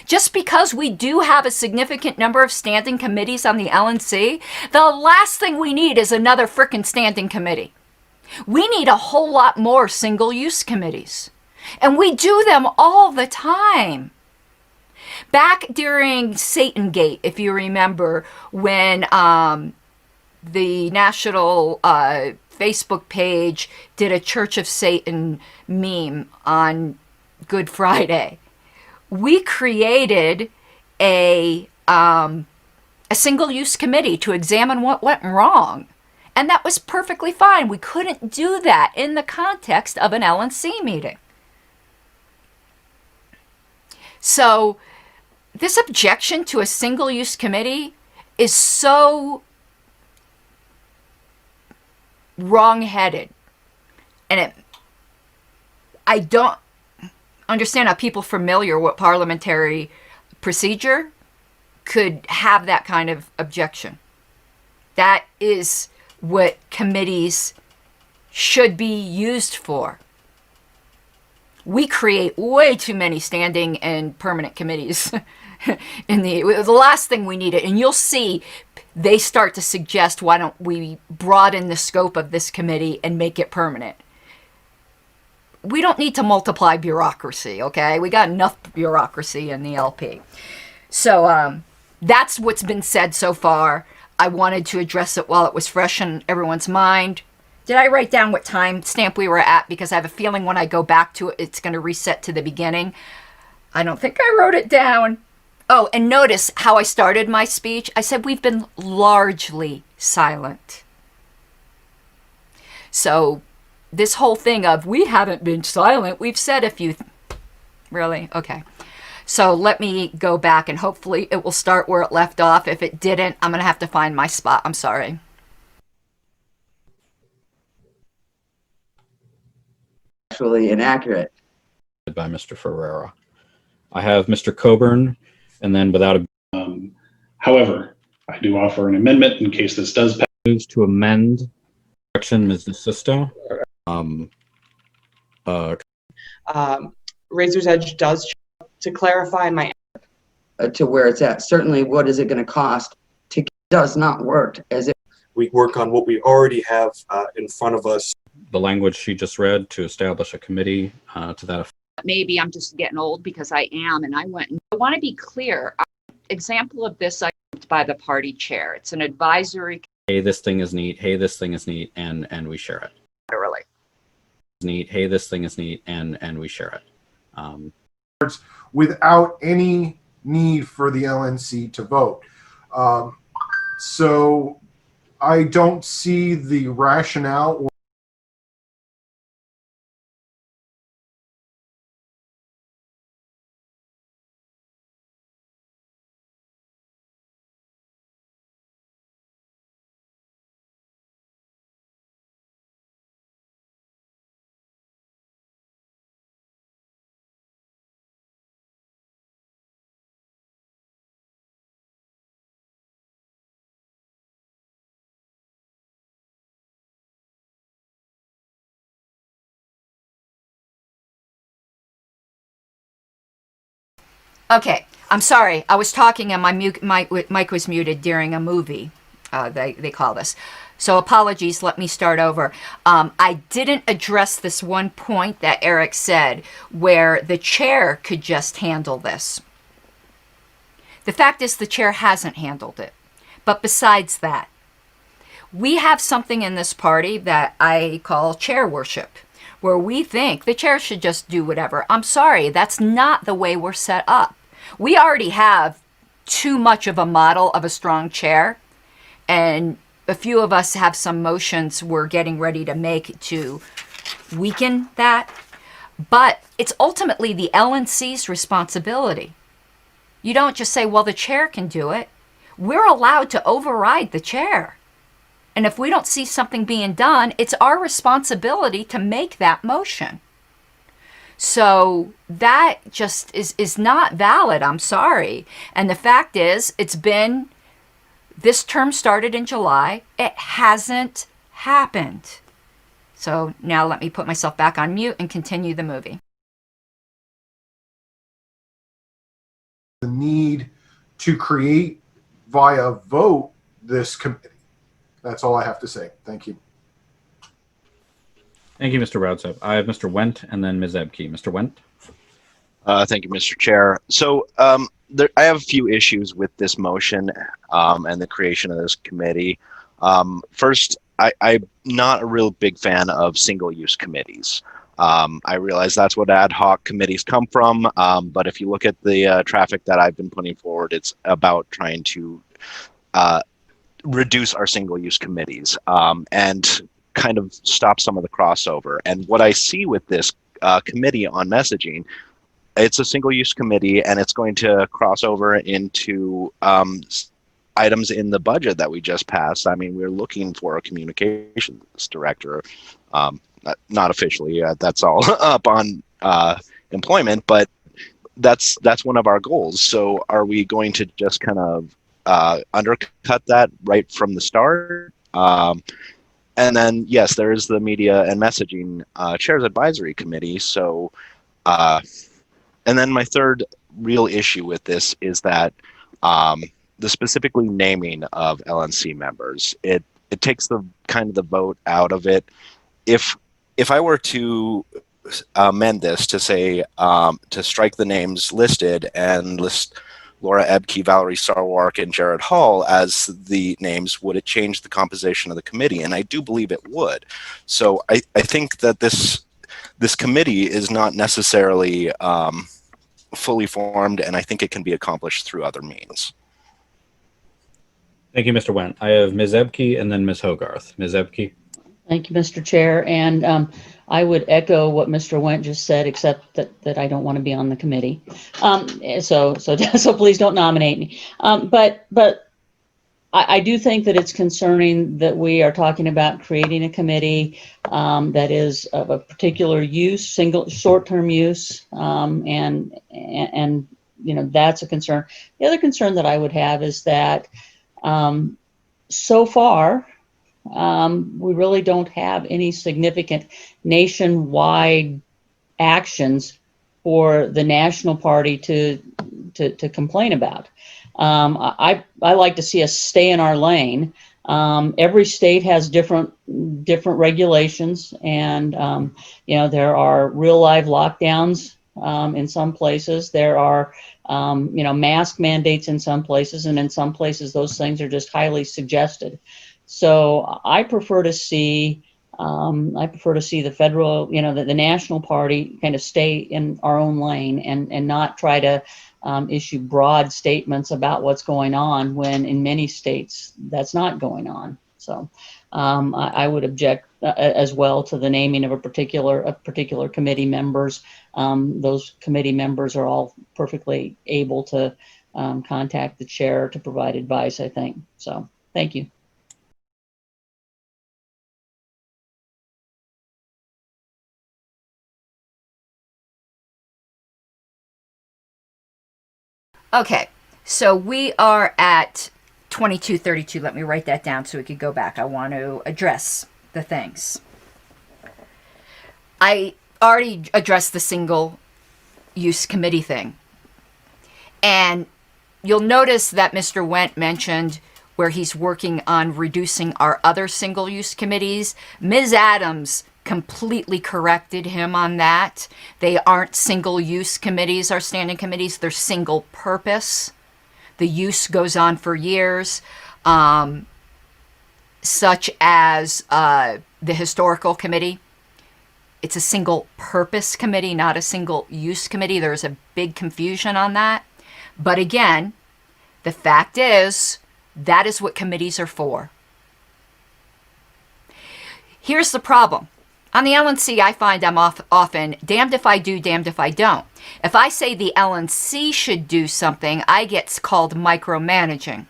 Speaker 2: Just because we do have a significant number of standing committees on the LNC, the last thing we need is another frickin' standing committee. We need a whole lot more single-use committees. And we do them all the time. Back during Satangate, if you remember, when the national Facebook page did a Church of Satan meme on Good Friday, we created a single-use committee to examine what went wrong. And that was perfectly fine. We couldn't do that in the context of an LNC meeting. So this objection to a single-use committee is so wrong-headed. And I don't understand how people familiar with parliamentary procedure could have that kind of objection. That is what committees should be used for. We create way too many standing and permanent committees. The last thing we need it, and you'll see they start to suggest, why don't we broaden the scope of this committee and make it permanent? We don't need to multiply bureaucracy, okay? We got enough bureaucracy in the LP. So that's what's been said so far. I wanted to address it while it was fresh in everyone's mind. Did I write down what time stamp we were at? Because I have a feeling when I go back to it, it's going to reset to the beginning. I don't think I wrote it down. Oh, and notice how I started my speech. I said we've been largely silent. So this whole thing of we haven't been silent, we've said a few. Really? Okay. So let me go back and hopefully it will start where it left off. If it didn't, I'm going to have to find my spot. I'm sorry.
Speaker 8: Actually inaccurate.
Speaker 5: By Mr. Ferreira. I have Mr. Coburn, and then without
Speaker 3: However, I do offer an amendment in case this does pass.
Speaker 5: to amend Correction, Ms. DeSisto.
Speaker 11: Razor's Edge does, to clarify my
Speaker 8: To where it's at. Certainly, what is it going to cost? Does not work as it.
Speaker 7: We work on what we already have in front of us.
Speaker 5: The language she just read to establish a committee to that effect.
Speaker 2: Maybe I'm just getting old because I am, and I want to be clear. Example of this I by the party chair. It's an advisory.
Speaker 5: Hey, this thing is neat. Hey, this thing is neat, and we share it.
Speaker 2: Literally.
Speaker 5: Neat. Hey, this thing is neat, and we share it.
Speaker 9: Without any need for the LNC to vote. So I don't see the rationale or
Speaker 2: Okay, I'm sorry. I was talking and my mic was muted during a movie. They call this. So apologies. Let me start over. I didn't address this one point that Eric said where the chair could just handle this. The fact is the chair hasn't handled it. But besides that, we have something in this party that I call chair worship, where we think the chair should just do whatever. I'm sorry, that's not the way we're set up. We already have too much of a model of a strong chair, and a few of us have some motions we're getting ready to make to weaken that. But it's ultimately the LNC's responsibility. You don't just say, well, the chair can do it. We're allowed to override the chair. And if we don't see something being done, it's our responsibility to make that motion. So that just is not valid. I'm sorry. And the fact is, this term started in July. It hasn't happened. So now let me put myself back on mute and continue the movie.
Speaker 9: the need to create via vote this committee. That's all I have to say. Thank you.
Speaker 5: Thank you, Mr. Roudsep. I have Mr. Wendt and then Ms. Ebke. Mr. Wendt?
Speaker 6: Thank you, Mr. Chair. So I have a few issues with this motion and the creation of this committee. First, I'm not a real big fan of single-use committees. I realize that's what ad hoc committees come from, but if you look at the traffic that I've been putting forward, it's about trying to reduce our single-use committees and kind of stop some of the crossover. And what I see with this committee on messaging, it's a single-use committee, and it's going to cross over into items in the budget that we just passed. I mean, we're looking for a communications director, not officially. That's all up on employment, but that's one of our goals. So are we going to just kind of undercut that right from the start? And then, yes, there is the media and messaging chairs advisory committee. So, and then my third real issue with this is that the specifically naming of LNC members, it takes the kind of the vote out of it. If I were to amend this to say to strike the names listed and list Laura Ebke, Valerie Sarwark, and Jared Hall as the names, would it change the composition of the committee? And I do believe it would. So I think that this committee is not necessarily fully formed, and I think it can be accomplished through other means.
Speaker 5: Thank you, Mr. Wendt. I have Ms. Ebke and then Ms. Hogarth. Ms. Ebke.
Speaker 12: Thank you, Mr. Chair. And I would echo what Mr. Wendt just said, except that I don't want to be on the committee. So please don't nominate me. But I do think that it's concerning that we are talking about creating a committee that is of a particular use, single short-term use, and you know, that's a concern. The other concern that I would have is that so far, we really don't have any significant nationwide actions for the national party to complain about. I like to see us stay in our lane. Every state has different regulations, and there are real live lockdowns in some places. There are mask mandates in some places, and in some places those things are just highly suggested. So I prefer to see the federal, the national party kind of stay in our own lane and not try to issue broad statements about what's going on when in many states that's not going on. So I would object as well to the naming of a particular committee members. Those committee members are all perfectly able to contact the chair to provide advice, I think. So thank you.
Speaker 2: Okay, so we are at 2232. Let me write that down so we could go back. I want to address the things. I already addressed the single use committee thing. And you'll notice that Mr. Wendt mentioned where he's working on reducing our other single use committees. Ms. Adams completely corrected him on that. They aren't single use committees, our standing committees, they're single purpose. The use goes on for years, such as the historical committee. It's a single purpose committee, not a single use committee. There's a big confusion on that. But again, the fact is, that is what committees are for. Here's the problem. On the LNC, I find I'm often damned if I do, damned if I don't. If I say the LNC should do something, I get called micromanaging.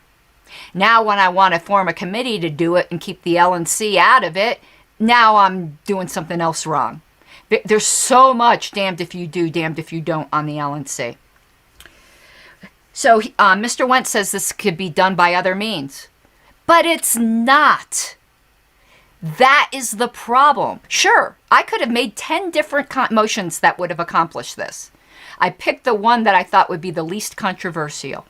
Speaker 2: Now, when I want to form a committee to do it and keep the LNC out of it, now I'm doing something else wrong. There's so much damned if you do, damned if you don't on the LNC. So Mr. Wendt says this could be done by other means. But it's not. That is the problem. Sure, I could have made 10 different motions that would have accomplished this. I picked the one that I thought would be the least controversial.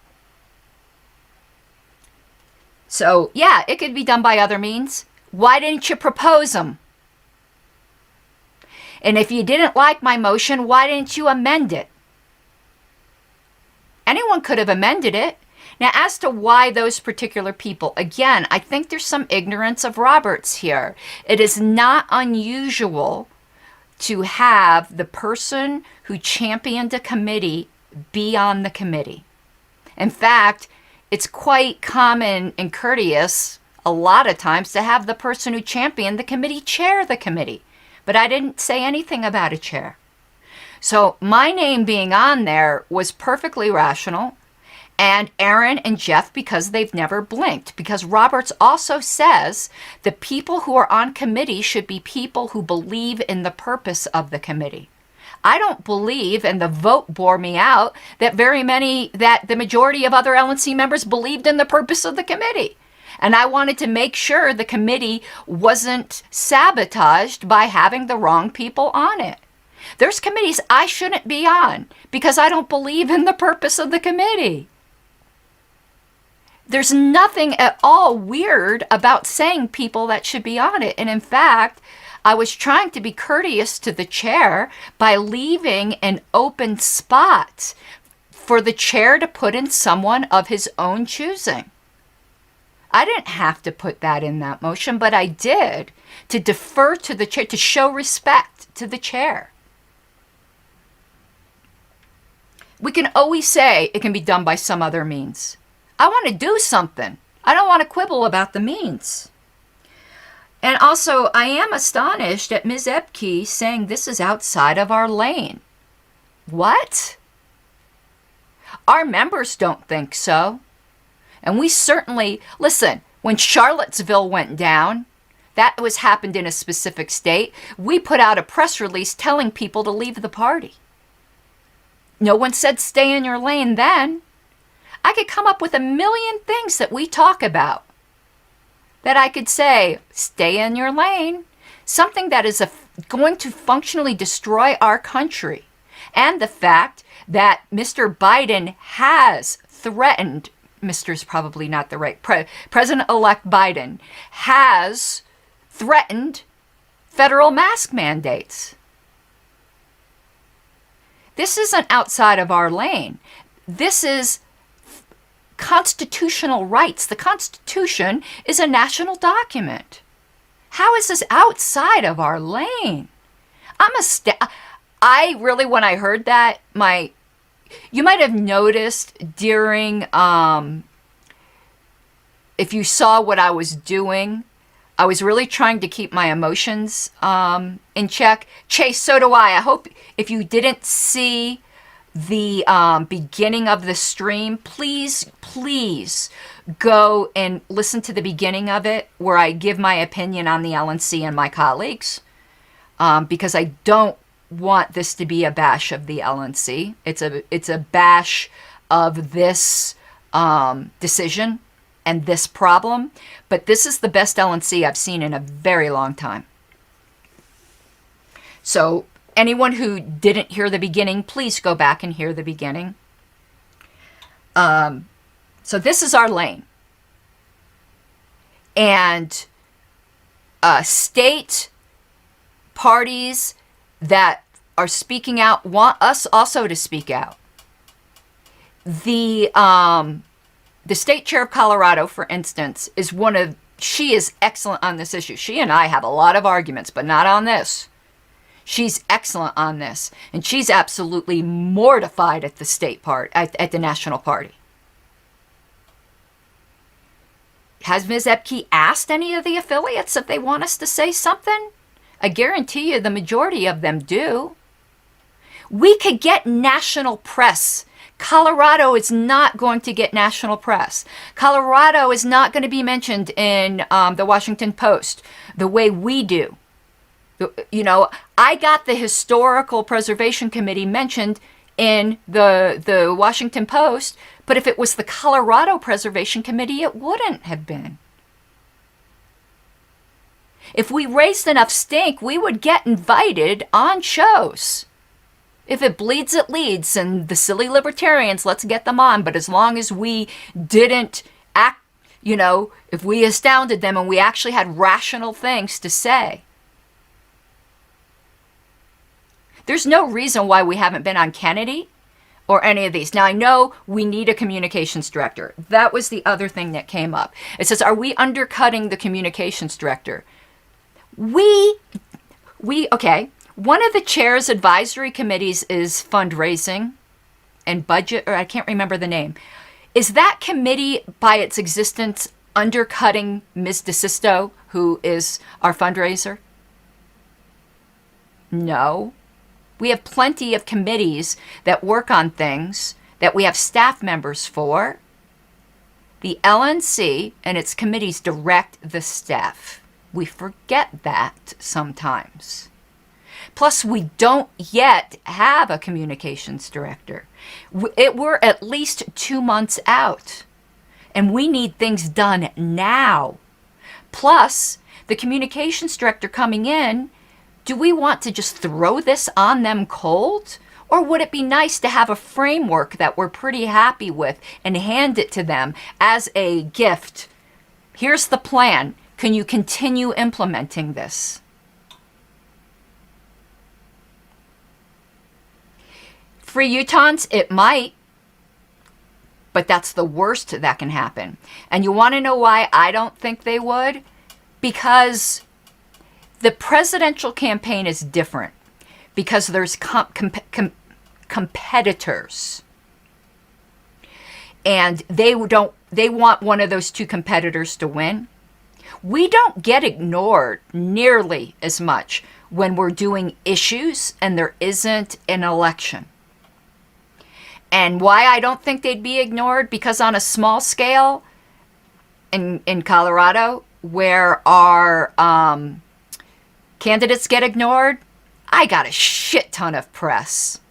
Speaker 2: So, yeah, it could be done by other means. Why didn't you propose them? And if you didn't like my motion, why didn't you amend it? Anyone could have amended it. Now, as to why those particular people, again, I think there's some ignorance of Roberts here. It is not unusual to have the person who championed a committee be on the committee. In fact, it's quite common and courteous a lot of times to have the person who championed the committee chair the committee. But I didn't say anything about a chair. So my name being on there was perfectly rational. And Aaron and Jeff, because they've never blinked. Because Roberts also says the people who are on committee should be people who believe in the purpose of the committee. I don't believe, and the vote bore me out, that the majority of other LNC members believed in the purpose of the committee. And I wanted to make sure the committee wasn't sabotaged by having the wrong people on it. There's committees I shouldn't be on because I don't believe in the purpose of the committee. There's nothing at all weird about saying people that should be on it. And in fact, I was trying to be courteous to the chair by leaving an open spot for the chair to put in someone of his own choosing. I didn't have to put that in that motion, but I did to defer to the chair, to show respect to the chair. We can always say it can be done by some other means. I want to do something. I don't want to quibble about the means. And also, I am astonished at Ms. Ebke saying this is outside of our lane. What? Our members don't think so. And we certainly, listen, when Charlottesville went down, that happened in a specific state, we put out a press release telling people to leave the party. No one said stay in your lane then. I could come up with a million things that we talk about that I could say, stay in your lane, something that is going to functionally destroy our country, and the fact that Mr. Biden has threatened, Mr. is probably not the right, President-elect Biden has threatened federal mask mandates. This isn't outside of our lane. This is constitutional rights. The Constitution is a national document. How is this outside of our lane? I really, when I heard that, you might have noticed during, if you saw what I was doing, I was really trying to keep my emotions in check. Chase, so do I. I hope if you didn't see the beginning of the stream, please go and listen to the beginning of it where I give my opinion on the LNC and my colleagues, because I don't want this to be a bash of the LNC. It's a bash of this decision and this problem, but this is the best LNC I've seen in a very long time. So anyone who didn't hear the beginning, please go back and hear the beginning. So this is our lane. And state parties that are speaking out want us also to speak out. The state chair of Colorado, for instance, she is excellent on this issue. She and I have a lot of arguments, but not on this. She's excellent on this. And she's absolutely mortified at the state part, at the national party. Has Ms. Epke asked any of the affiliates if they want us to say something? I guarantee you the majority of them do. We could get national press. Colorado is not going to get national press. Colorado is not going to be mentioned in the Washington Post the way we do. You know, I got the Historical Preservation Committee mentioned in the Washington Post, but if it was the Colorado Preservation Committee, it wouldn't have been. If we raised enough stink, we would get invited on shows. If it bleeds, it leads, and the silly libertarians, let's get them on. But as long as we didn't act, if we astounded them and we actually had rational things to say. There's no reason why we haven't been on Kennedy or any of these. Now, I know we need a communications director. That was the other thing that came up. It says, are we undercutting the communications director? Okay. One of the chair's advisory committees is fundraising and budget, or I can't remember the name. Is that committee, by its existence, undercutting Ms. DeSisto, who is our fundraiser? No. We have plenty of committees that work on things that we have staff members for. The LNC and its committees direct the staff. We forget that sometimes. Plus, we don't yet have a communications director. We're at least 2 months out, and we need things done now. Plus, the communications director coming in, do we want to just throw this on them cold? Or would it be nice to have a framework that we're pretty happy with and hand it to them as a gift? Here's the plan. Can you continue implementing this? For Utahns, it might, but that's the worst that can happen. And you want to know why I don't think they would? Because the presidential campaign is different. Because there's competitors. And they want one of those two competitors to win. We don't get ignored nearly as much when we're doing issues and there isn't an election. And why I don't think they'd be ignored? Because on a small scale, in Colorado, where our candidates get ignored, I got a shit ton of press.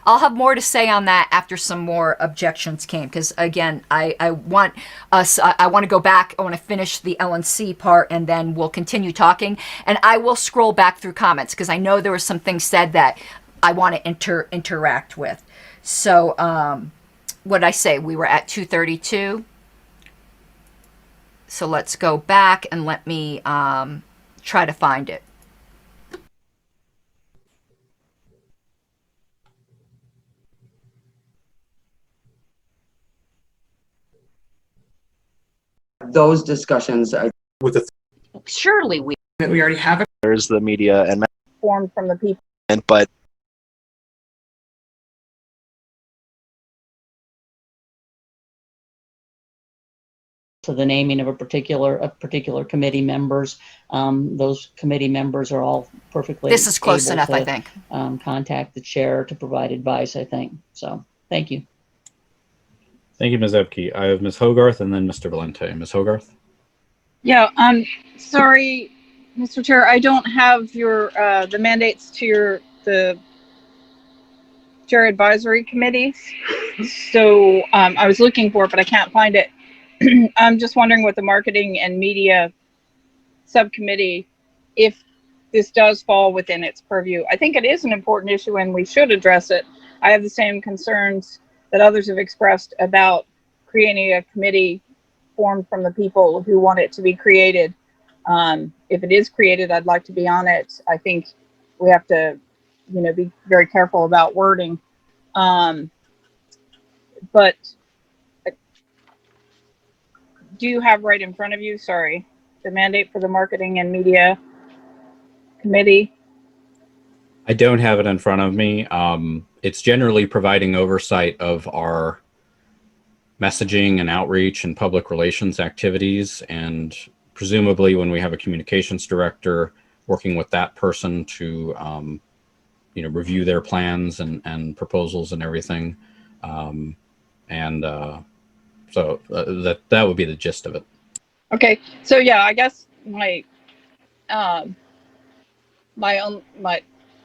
Speaker 2: I'll have more to say on that after some more objections came, because again, I want to go back. I want to finish the LNC part, and then we'll continue talking. And I will scroll back through comments because I know there were some things said that I want to interact with. So, what did I say? We were at 232. So let's go back and let me try to find it.
Speaker 8: Those discussions,
Speaker 7: with the
Speaker 12: Surely we
Speaker 10: already have it.
Speaker 6: There's the media and
Speaker 11: Formed from the people.
Speaker 6: but
Speaker 12: to the naming of a particular committee members. Those committee members are all perfectly.
Speaker 2: This is close
Speaker 12: able
Speaker 2: enough,
Speaker 12: to,
Speaker 2: I think.
Speaker 12: Contact the chair to provide advice, I think. So, thank you.
Speaker 5: Thank you, Ms. Ebke. I have Ms. Hogarth and then Mr. Valente. Ms. Hogarth?
Speaker 13: Yeah, sorry, Mr. Chair, I don't have your the mandates to the chair advisory committees. So I was looking for it, but I can't find it. I'm just wondering what the marketing and media subcommittee, if this does fall within its purview. I think it is an important issue and we should address it. I have the same concerns that others have expressed about creating a committee formed from the people who want it to be created. If it is created, I'd like to be on it. I think we have to, be very careful about wording. But do you have right in front of you, sorry, the mandate for the marketing and media committee?
Speaker 5: I don't have it in front of me. It's generally providing oversight of our messaging and outreach and public relations activities, and presumably when we have a communications director, working with that person to review their plans and proposals and everything. So that would be the gist of it.
Speaker 13: Okay, so yeah, I guess my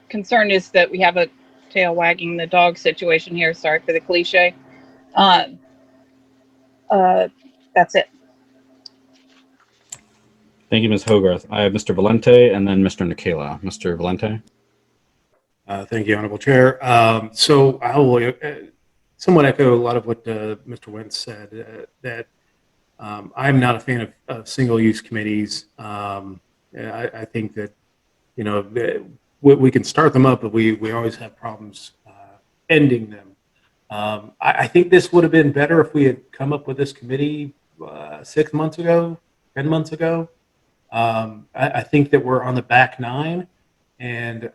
Speaker 13: concern is that we have a tail wagging the dog situation here. Sorry for the cliche. That's it.
Speaker 5: Thank you, Ms. Hogarth. I have Mr. Valente and then Mr. Nikela. Mr. Valente?
Speaker 4: Thank you, Honorable Chair. So I will somewhat echo a lot of what Mr. Wentz said, that I'm not a fan of single-use committees. I think that, we can start them up, but we always have problems ending them. I think this would have been better if we had come up with this committee 6 months ago, 10 months ago. I think that we're on the back nine, and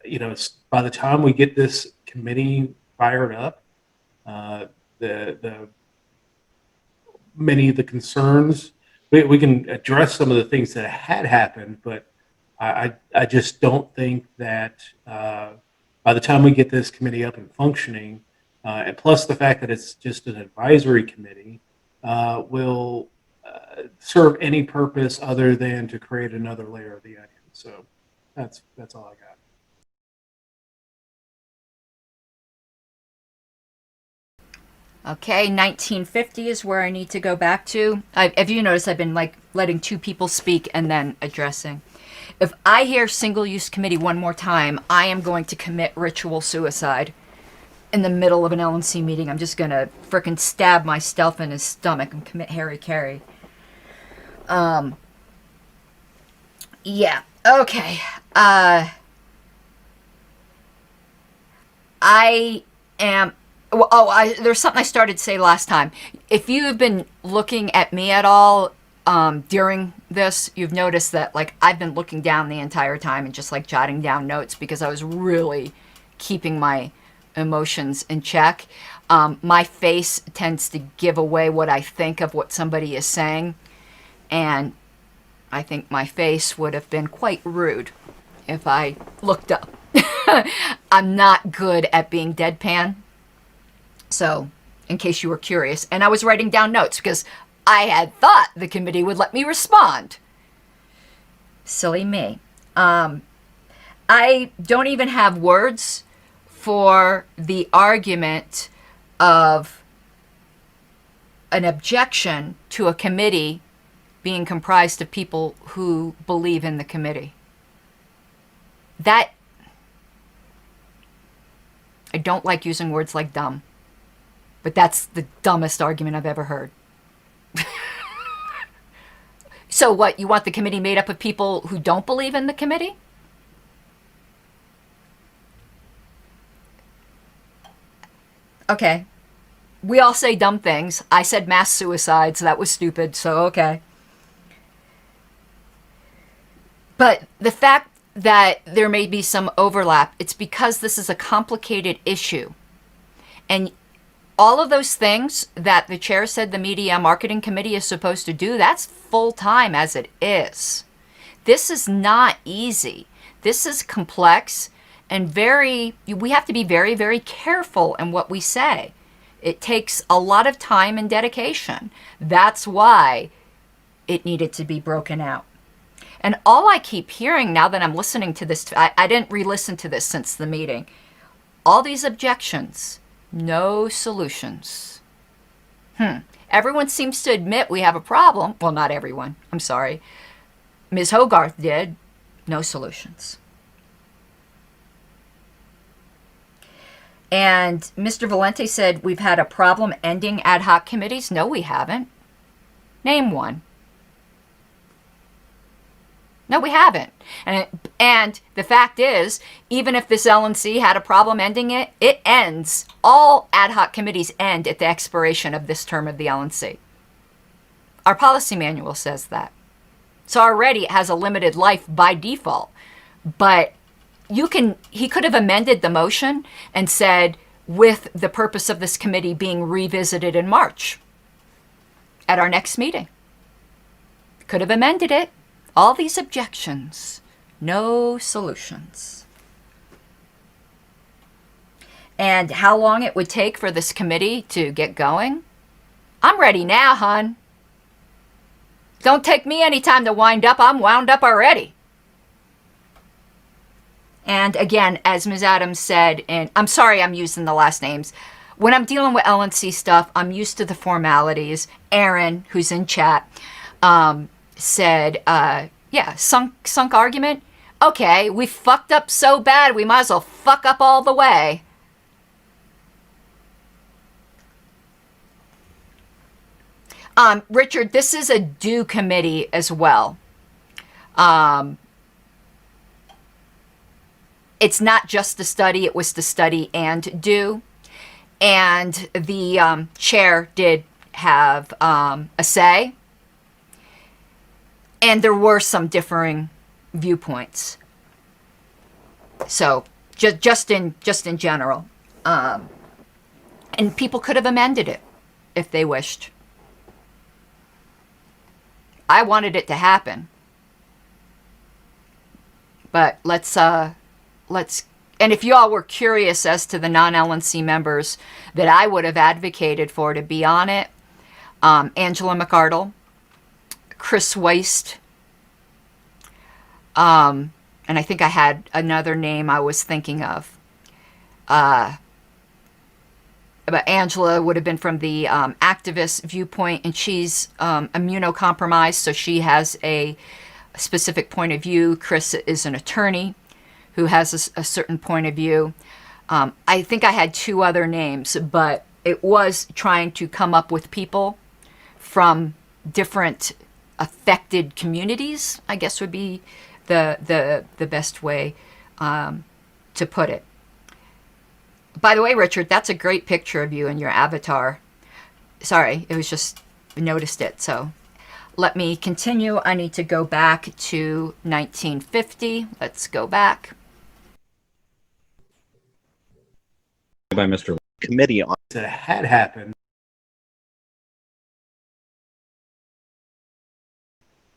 Speaker 4: by the time we get this committee fired up, the many of the concerns we can address some of the things that had happened, but I just don't think that by the time we get this committee up and functioning, and plus the fact that it's just an advisory committee, will serve any purpose other than to create another layer of the onion. So that's all I got.
Speaker 2: Okay, 1950 is where I need to go back to. If you notice, I've been letting two people speak and then addressing. If I hear single-use committee one more time, I am going to commit ritual suicide in the middle of an LNC meeting. I'm just going to frickin' stab myself in his stomach and commit Harry-Carry. Yeah, okay. I am... there's something I started to say last time. If you have been looking at me at all during this, you've noticed that I've been looking down the entire time and just jotting down notes because I was really keeping my emotions in check. My face tends to give away what I think of what somebody is saying, and I think my face would have been quite rude if I looked up. I'm not good at being deadpan. So, in case you were curious, and I was writing down notes because I had thought the committee would let me respond. Silly me. I don't even have words for the argument of an objection to a committee being comprised of people who believe in the committee. That, I don't like using words like dumb, but that's the dumbest argument I've ever heard. So what, you want the committee made up of people who don't believe in the committee? Okay. We all say dumb things. I said mass suicide, so that was stupid, so okay. But the fact that there may be some overlap, it's because this is a complicated issue. And all of those things that the chair said the media marketing committee is supposed to do, that's full time as it is. This is not easy. This is complex and we have to be very, very careful in what we say. It takes a lot of time and dedication. That's why it needed to be broken out. And all I keep hearing now that I'm listening to this, I didn't re-listen to this since the meeting. All these objections, no solutions. Everyone seems to admit we have a problem. Well, not everyone. I'm sorry. Ms. Hogarth did. No solutions. And Mr. Valente said we've had a problem ending ad hoc committees. No, we haven't. Name one. No, we haven't. And the fact is, even if this LNC had a problem ending it, it ends. All ad hoc committees end at the expiration of this term of the LNC. Our policy manual says that. So already it has a limited life by default. But he could have amended the motion and said, with the purpose of this committee being revisited in March at our next meeting. Could have amended it. All these objections, no solutions. And how long it would take for this committee to get going? I'm ready now, hon. Don't take me any time to wind up. I'm wound up already. And again, as Ms. Adams said, and I'm sorry I'm using the last names, when I'm dealing with LNC stuff, I'm used to the formalities. Aaron, who's in chat, said, yeah, sunk argument. Okay, we fucked up so bad, we might as well fuck up all the way. Richard, this is a due committee as well. It's not just the study, it was the study and due. And the chair did have a say. And there were some differing viewpoints. So just in general. And people could have amended it if they wished. I wanted it to happen. But let's and if you all were curious as to the non-LNC members that I would have advocated for to be on it, Angela McArdle, Chris Weist, and I think I had another name I was thinking of. But Angela would have been from the activist viewpoint, and she's immunocompromised, so she has a specific point of view. Chris is an attorney who has a certain point of view. I think I had two other names, but it was trying to come up with people from different affected communities, I guess would be the best way to put it. By the way, Richard, that's a great picture of you and your avatar. Sorry, it was just, I noticed it, so. Let me continue. I need to go back to 1950. Let's go back.
Speaker 5: By Mr.
Speaker 6: Committee on
Speaker 4: That had happened.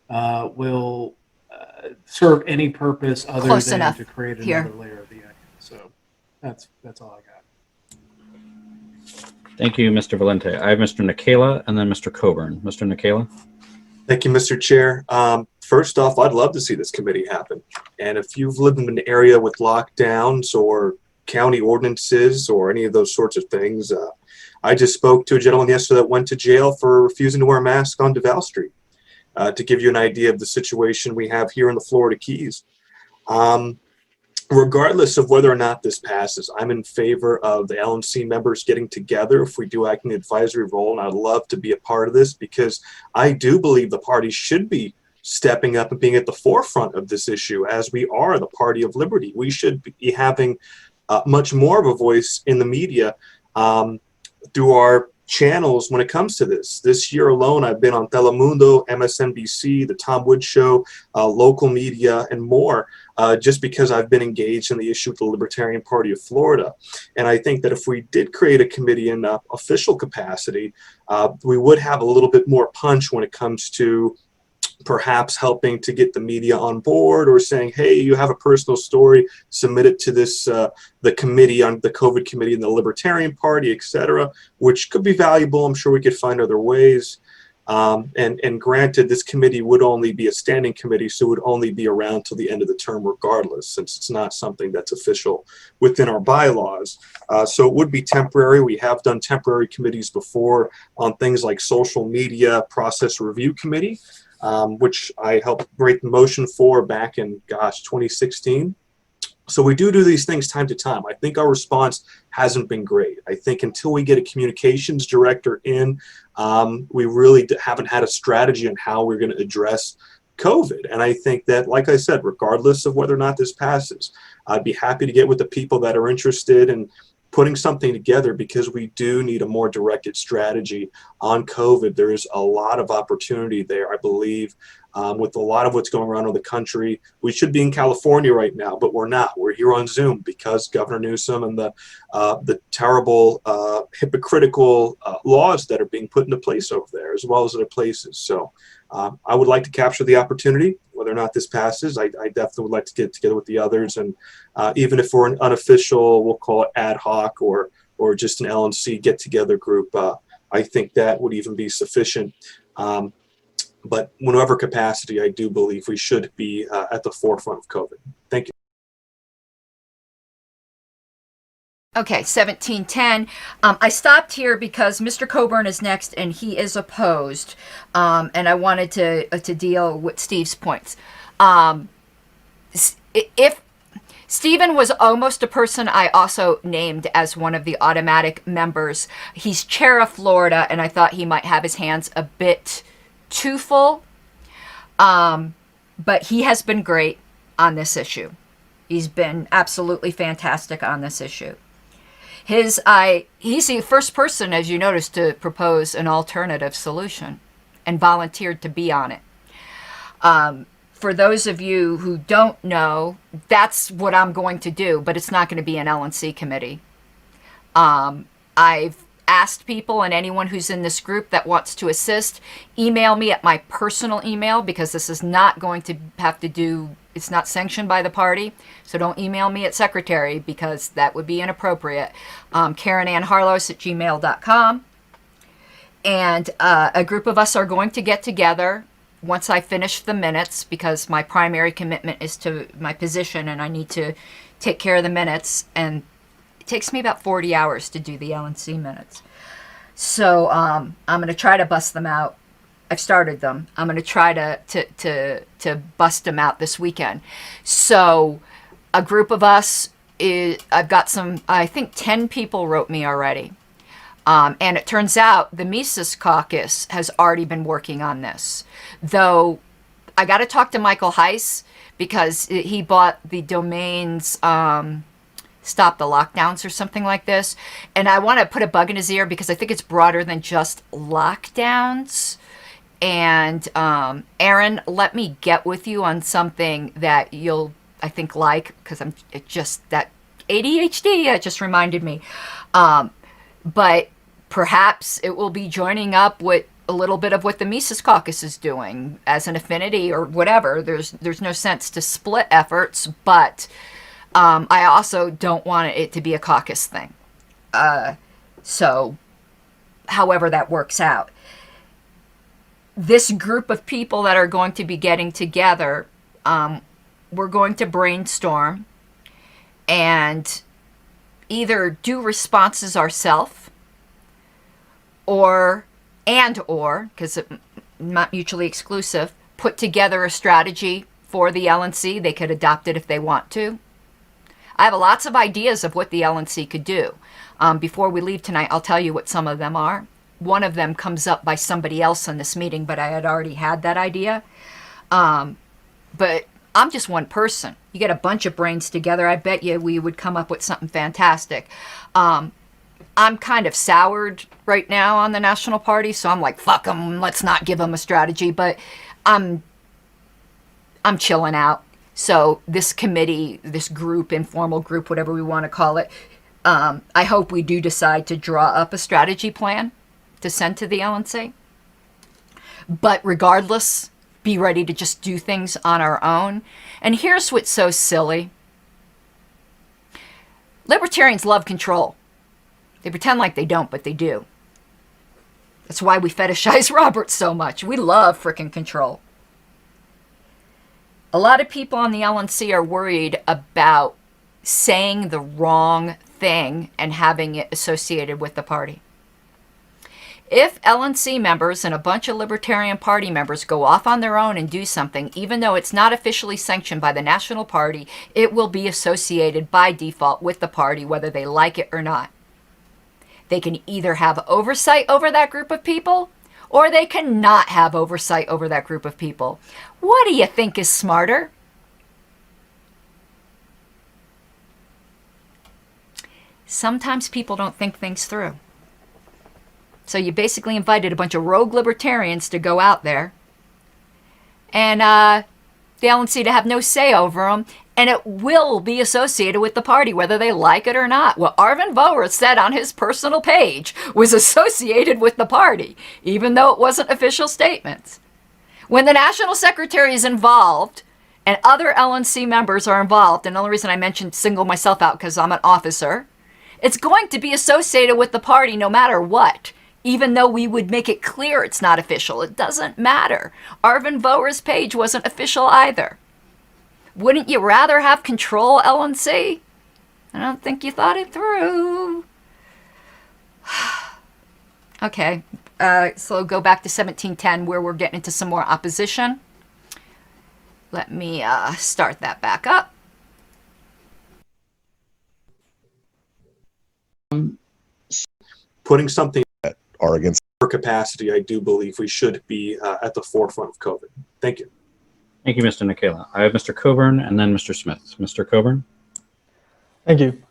Speaker 4: Will serve any purpose other
Speaker 2: Close
Speaker 4: than
Speaker 2: enough.
Speaker 4: to create
Speaker 2: Here.
Speaker 4: another layer of the onion. So that's all I got.
Speaker 5: Thank you, Mr. Valente. I have Mr. Nikela and then Mr. Coburn. Mr. Nikela?
Speaker 7: Thank you, Mr. Chair. First off, I'd love to see this committee happen. And if you've lived in an area with lockdowns or county ordinances or any of those sorts of things. I just spoke to a gentleman yesterday that went to jail for refusing to wear a mask on Duval Street, to give you an idea of the situation we have here in the Florida Keys. Regardless of whether or not this passes, I'm in favor of the LNC members getting together if we do act in the advisory role, and I'd love to be a part of this because I do believe the party should be stepping up and being at the forefront of this issue, as we are the party of liberty. We should be having much more of a voice in the media through our channels when it comes to this. This year alone, I've been on Telemundo, MSNBC, The Tom Woods Show, local media, and more, just because I've been engaged in the issue with the Libertarian Party of Florida. And I think that if we did create a committee in official capacity, we would have a little bit more punch when it comes to perhaps helping to get the media on board, or saying, hey, you have a personal story, submit it to this the committee, on the COVID committee in the Libertarian Party, etc., which could be valuable. I'm sure we could find other ways. And granted, this committee would only be a standing committee, so it would only be around till the end of the term regardless, since it's not something that's official within our bylaws. So it would be temporary. We have done temporary committees before on things like social media process review committee, which I helped write the motion for back in, 2016. So we do these things time to time. I think our response hasn't been great. I think until we get a communications director in, we really haven't had a strategy on how we're going to address COVID. And I think that, like I said, regardless of whether or not this passes, I'd be happy to get with the people that are interested in putting something together, because we do need a more directed strategy on COVID. There is a lot of opportunity there, I believe, with a lot of what's going around in the country. We should be in California right now, but we're not. We're here on Zoom because Governor Newsom and the terrible, hypocritical laws that are being put into place over there, as well as other places. So I would like to capture the opportunity. Whether or not this passes, I definitely would like to get together with the others. And even if we're an unofficial, we'll call it ad hoc, or just an LNC get-together group, I think that would even be sufficient. But whatever capacity, I do believe we should be at the forefront of COVID. Thank you.
Speaker 2: Okay, 1710. I stopped here because Mr. Coburn is next, and he is opposed. And I wanted to deal with Steve's points. If Stephen was almost a person I also named as one of the automatic members. He's chair of Florida, and I thought he might have his hands a bit too full. But he has been great on this issue. He's been absolutely fantastic on this issue. He's the first person, as you noticed, to propose an alternative solution and volunteered to be on it. For those of you who don't know, that's what I'm going to do, but it's not going to be an LNC committee. I've asked people, and anyone who's in this group that wants to assist, email me at my personal email, because this is not going to have to do, it's not sanctioned by the party. So don't email me at secretary, because that would be inappropriate. KarenAnnHarlos@gmail.com. And a group of us are going to get together once I finish the minutes, because my primary commitment is to my position, and I need to take care of the minutes, and it takes me about 40 hours to do the LNC minutes. So I'm going to try to bust them out. I've started them. I'm going to try to bust them out this weekend. So a group of us, I've got some, I think 10 people wrote me already. And it turns out the Mises Caucus has already been working on this. Though I got to talk to Michael Heiss, because he bought the domains Stop the Lockdowns or something like this. And I want to put a bug in his ear, because I think it's broader than just lockdowns. And Aaron, let me get with you on something that you'll, I think, like, because it just, that ADHD, it just reminded me. But perhaps it will be joining up with a little bit of what the Mises Caucus is doing as an affinity or whatever. There's no sense to split efforts, but I also don't want it to be a caucus thing. So however that works out. This group of people that are going to be getting together, we're going to brainstorm, and either do responses ourselves or, because it's not mutually exclusive, put together a strategy for the LNC. They could adopt it if they want to. I have lots of ideas of what the LNC could do. Before we leave tonight, I'll tell you what some of them are. One of them comes up by somebody else in this meeting, but I had already had that idea. But I'm just one person. You get a bunch of brains together, I bet you we would come up with something fantastic. I'm kind of soured right now on the National Party, so I'm like, fuck them, let's not give them a strategy. But I'm chilling out. So this committee, this group, informal group, whatever we want to call it, I hope we do decide to draw up a strategy plan to send to the LNC. But regardless, be ready to just do things on our own. And here's what's so silly. Libertarians love control. They pretend like they don't, but they do. That's why we fetishize Roberts so much. We love frickin' control. A lot of people on the LNC are worried about saying the wrong thing and having it associated with the party. If LNC members and a bunch of Libertarian Party members go off on their own and do something, even though it's not officially sanctioned by the National Party, it will be associated by default with the party, whether they like it or not. They can either have oversight over that group of people, or they cannot have oversight over that group of people. What do you think is smarter? Sometimes people don't think things through. So you basically invited a bunch of rogue libertarians to go out there and the LNC to have no say over them, and it will be associated with the party, whether they like it or not. What Arvin Vohra said on his personal page was associated with the party, even though it wasn't official statements. When the National Secretary is involved and other LNC members are involved, and the only reason I mentioned single myself out because I'm an officer, it's going to be associated with the party no matter what. Even though we would make it clear it's not official, it doesn't matter. Arvin Vohra's page wasn't official either. Wouldn't you rather have control, LNC? I don't think you thought it through. Okay, so go back to 1710 where we're getting into some more opposition. Let me start that back up.
Speaker 7: Putting something
Speaker 14: that are against
Speaker 7: our capacity, I do believe we should be at the forefront of COVID. Thank you.
Speaker 5: Thank you, Mr. Nikela. I have Mr. Coburn and then Mr. Smith. Mr. Coburn.
Speaker 15: Thank you.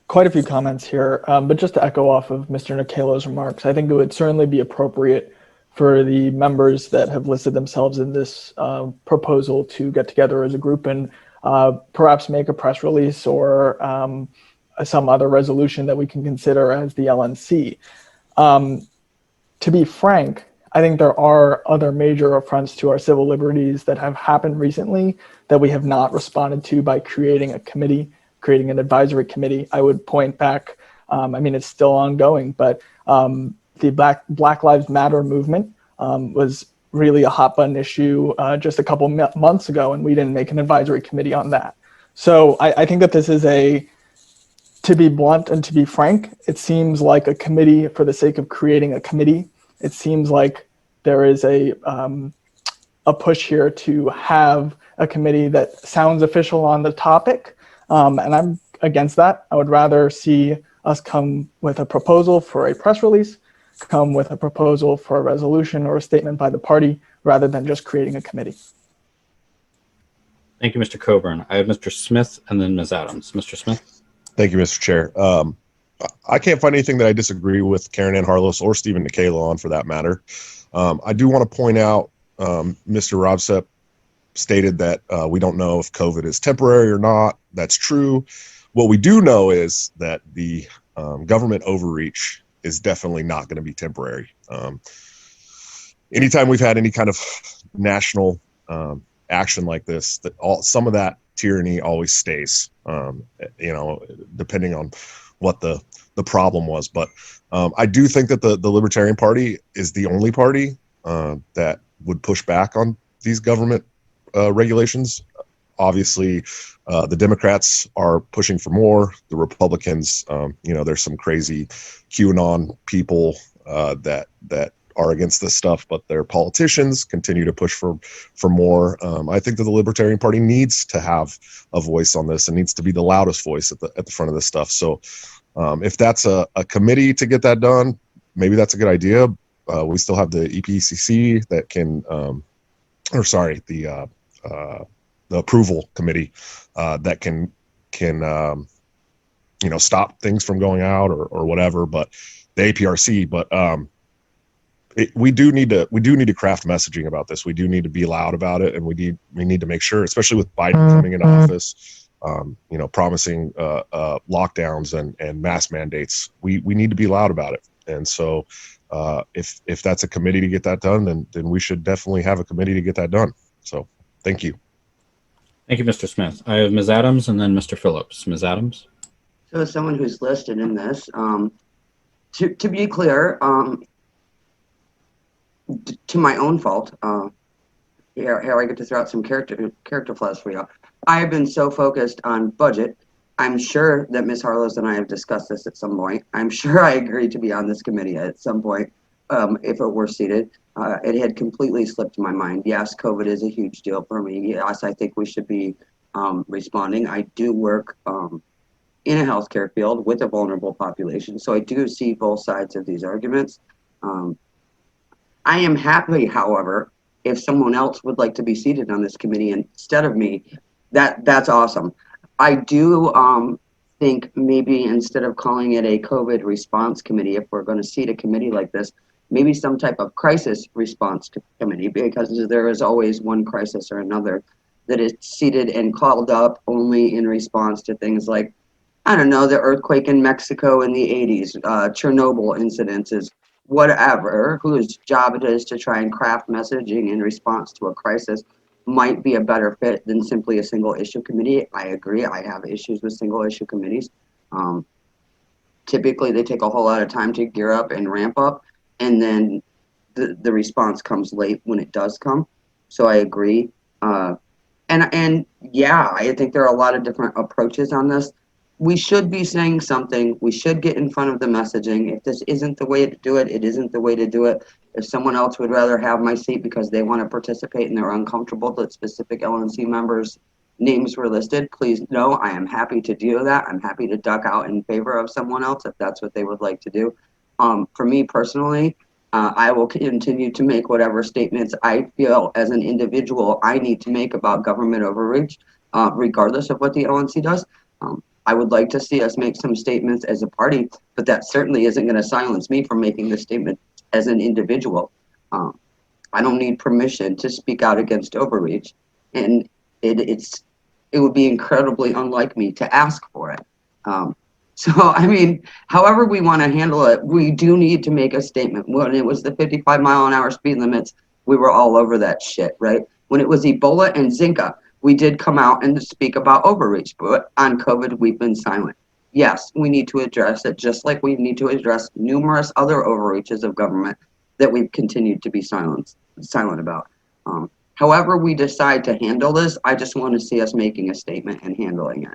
Speaker 15: Quite a few comments here, but just to echo off of Mr. Nikela's remarks, I think it would certainly be appropriate for the members that have listed themselves in this proposal to get together as a group and perhaps make a press release or some other resolution that we can consider as the LNC. To be frank, I think there are other major affronts to our civil liberties that have happened recently that we have not responded to by creating a committee, creating an advisory committee. I would point back, I mean, it's still ongoing, but the Black Lives Matter movement was really a hot button issue just a couple months ago, and we didn't make an advisory committee on that. So I think that this is to be blunt and to be frank, it seems like a committee for the sake of creating a committee. It seems like there is a push here to have a committee that sounds official on the topic, and I'm against that. I would rather see us come with a proposal for a press release, come with a proposal for a resolution or a statement by the party, rather than just creating a committee.
Speaker 5: Thank you, Mr. Coburn. I have Mr. Smith and then Ms. Adams. Mr. Smith.
Speaker 14: Thank you, Mr. Chair. I can't find anything that I disagree with Karen Ann Harlos or Stephen Nikela on, for that matter. I do want to point out Mr. Robsep stated that we don't know if COVID is temporary or not. That's true. What we do know is that the government overreach is definitely not going to be temporary. Anytime we've had any kind of national action like this, some of that tyranny always stays, depending on what the problem was. But I do think that the Libertarian Party is the only party that would push back on these government regulations Obviously, the Democrats are pushing for more. The Republicans, there's some crazy QAnon people that are against this stuff, but their politicians continue to push for more. I think that the Libertarian Party needs to have a voice on this and needs to be the loudest voice at the front of this stuff. So if that's a committee to get that done, maybe that's a good idea. We still have the EPCC that can, the approval committee that can stop things from going out or whatever. But the APRC, we do need to craft messaging about this. We do need to be loud about it, and we need to make sure, especially with Biden coming into office, promising lockdowns and mask mandates. We need to be loud about it. And so, if that's a committee to get that done, then we should definitely have a committee to get that done. So, thank you.
Speaker 5: Thank you, Mr. Smith. I have Ms. Adams and then Mr. Phillips. Ms. Adams.
Speaker 8: So as someone who's listed in this, to be clear, to my own fault, here I get to throw out some character flaws for you. I have been so focused on budget. I'm sure that Ms. Harlows and I have discussed this at some point. I'm sure I agreed to be on this committee at some point if it were seated. It had completely slipped my mind. Yes, COVID is a huge deal for me. Yes, I think we should be responding. I do work in a healthcare field with a vulnerable population, so I do see both sides of these arguments. I am happy, however, if someone else would like to be seated on this committee instead of me, that's awesome. I do think maybe instead of calling it a COVID response committee, if we're going to seat a committee like this, maybe some type of crisis response committee, because there is always one crisis or another that is seated and called up only in response to things like, I don't know, the earthquake in Mexico in the 80s, Chernobyl incidences, whatever, whose job it is to try and craft messaging in response to a crisis might be a better fit than simply a single issue committee. I agree. I have issues with single issue committees. Typically, they take a whole lot of time to gear up and ramp up, and then the response comes late when it does come. So I agree. And yeah, I think there are a lot of different approaches on this. We should be saying something. We should get in front of the messaging. If this isn't the way to do it, it isn't the way to do it. If someone else would rather have my seat because they want to participate and they're uncomfortable that specific LNC members' names were listed, please know I am happy to do that. I'm happy to duck out in favor of someone else if that's what they would like to do. For me personally, I will continue to make whatever statements I feel as an individual I need to make about government overreach, regardless of what the LNC does. I would like to see us make some statements as a party, but that certainly isn't going to silence me from making this statement as an individual. I don't need permission to speak out against overreach, and it would be incredibly unlike me to ask for it. So, I mean, however we want to handle it, we do need to make a statement. When it was the 55-mile-an-hour speed limits, we were all over that shit, right? When it was Ebola and Zika, we did come out and speak about overreach, but on COVID, we've been silent. Yes, we need to address it, just like we need to address numerous other overreaches of government that we've continued to be silent about. However we decide to handle this, I just want to see us making a statement and handling it.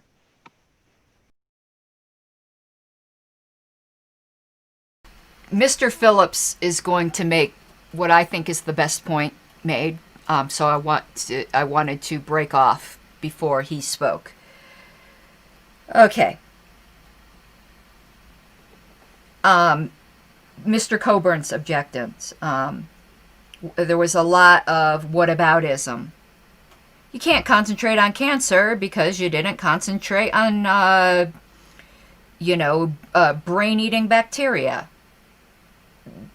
Speaker 2: Mr. Phillips is going to make what I think is the best point made. So I wanted to break off before he spoke. Okay. Mr. Coburn's objectives. There was a lot of whataboutism. You can't concentrate on cancer because you didn't concentrate on, brain-eating bacteria.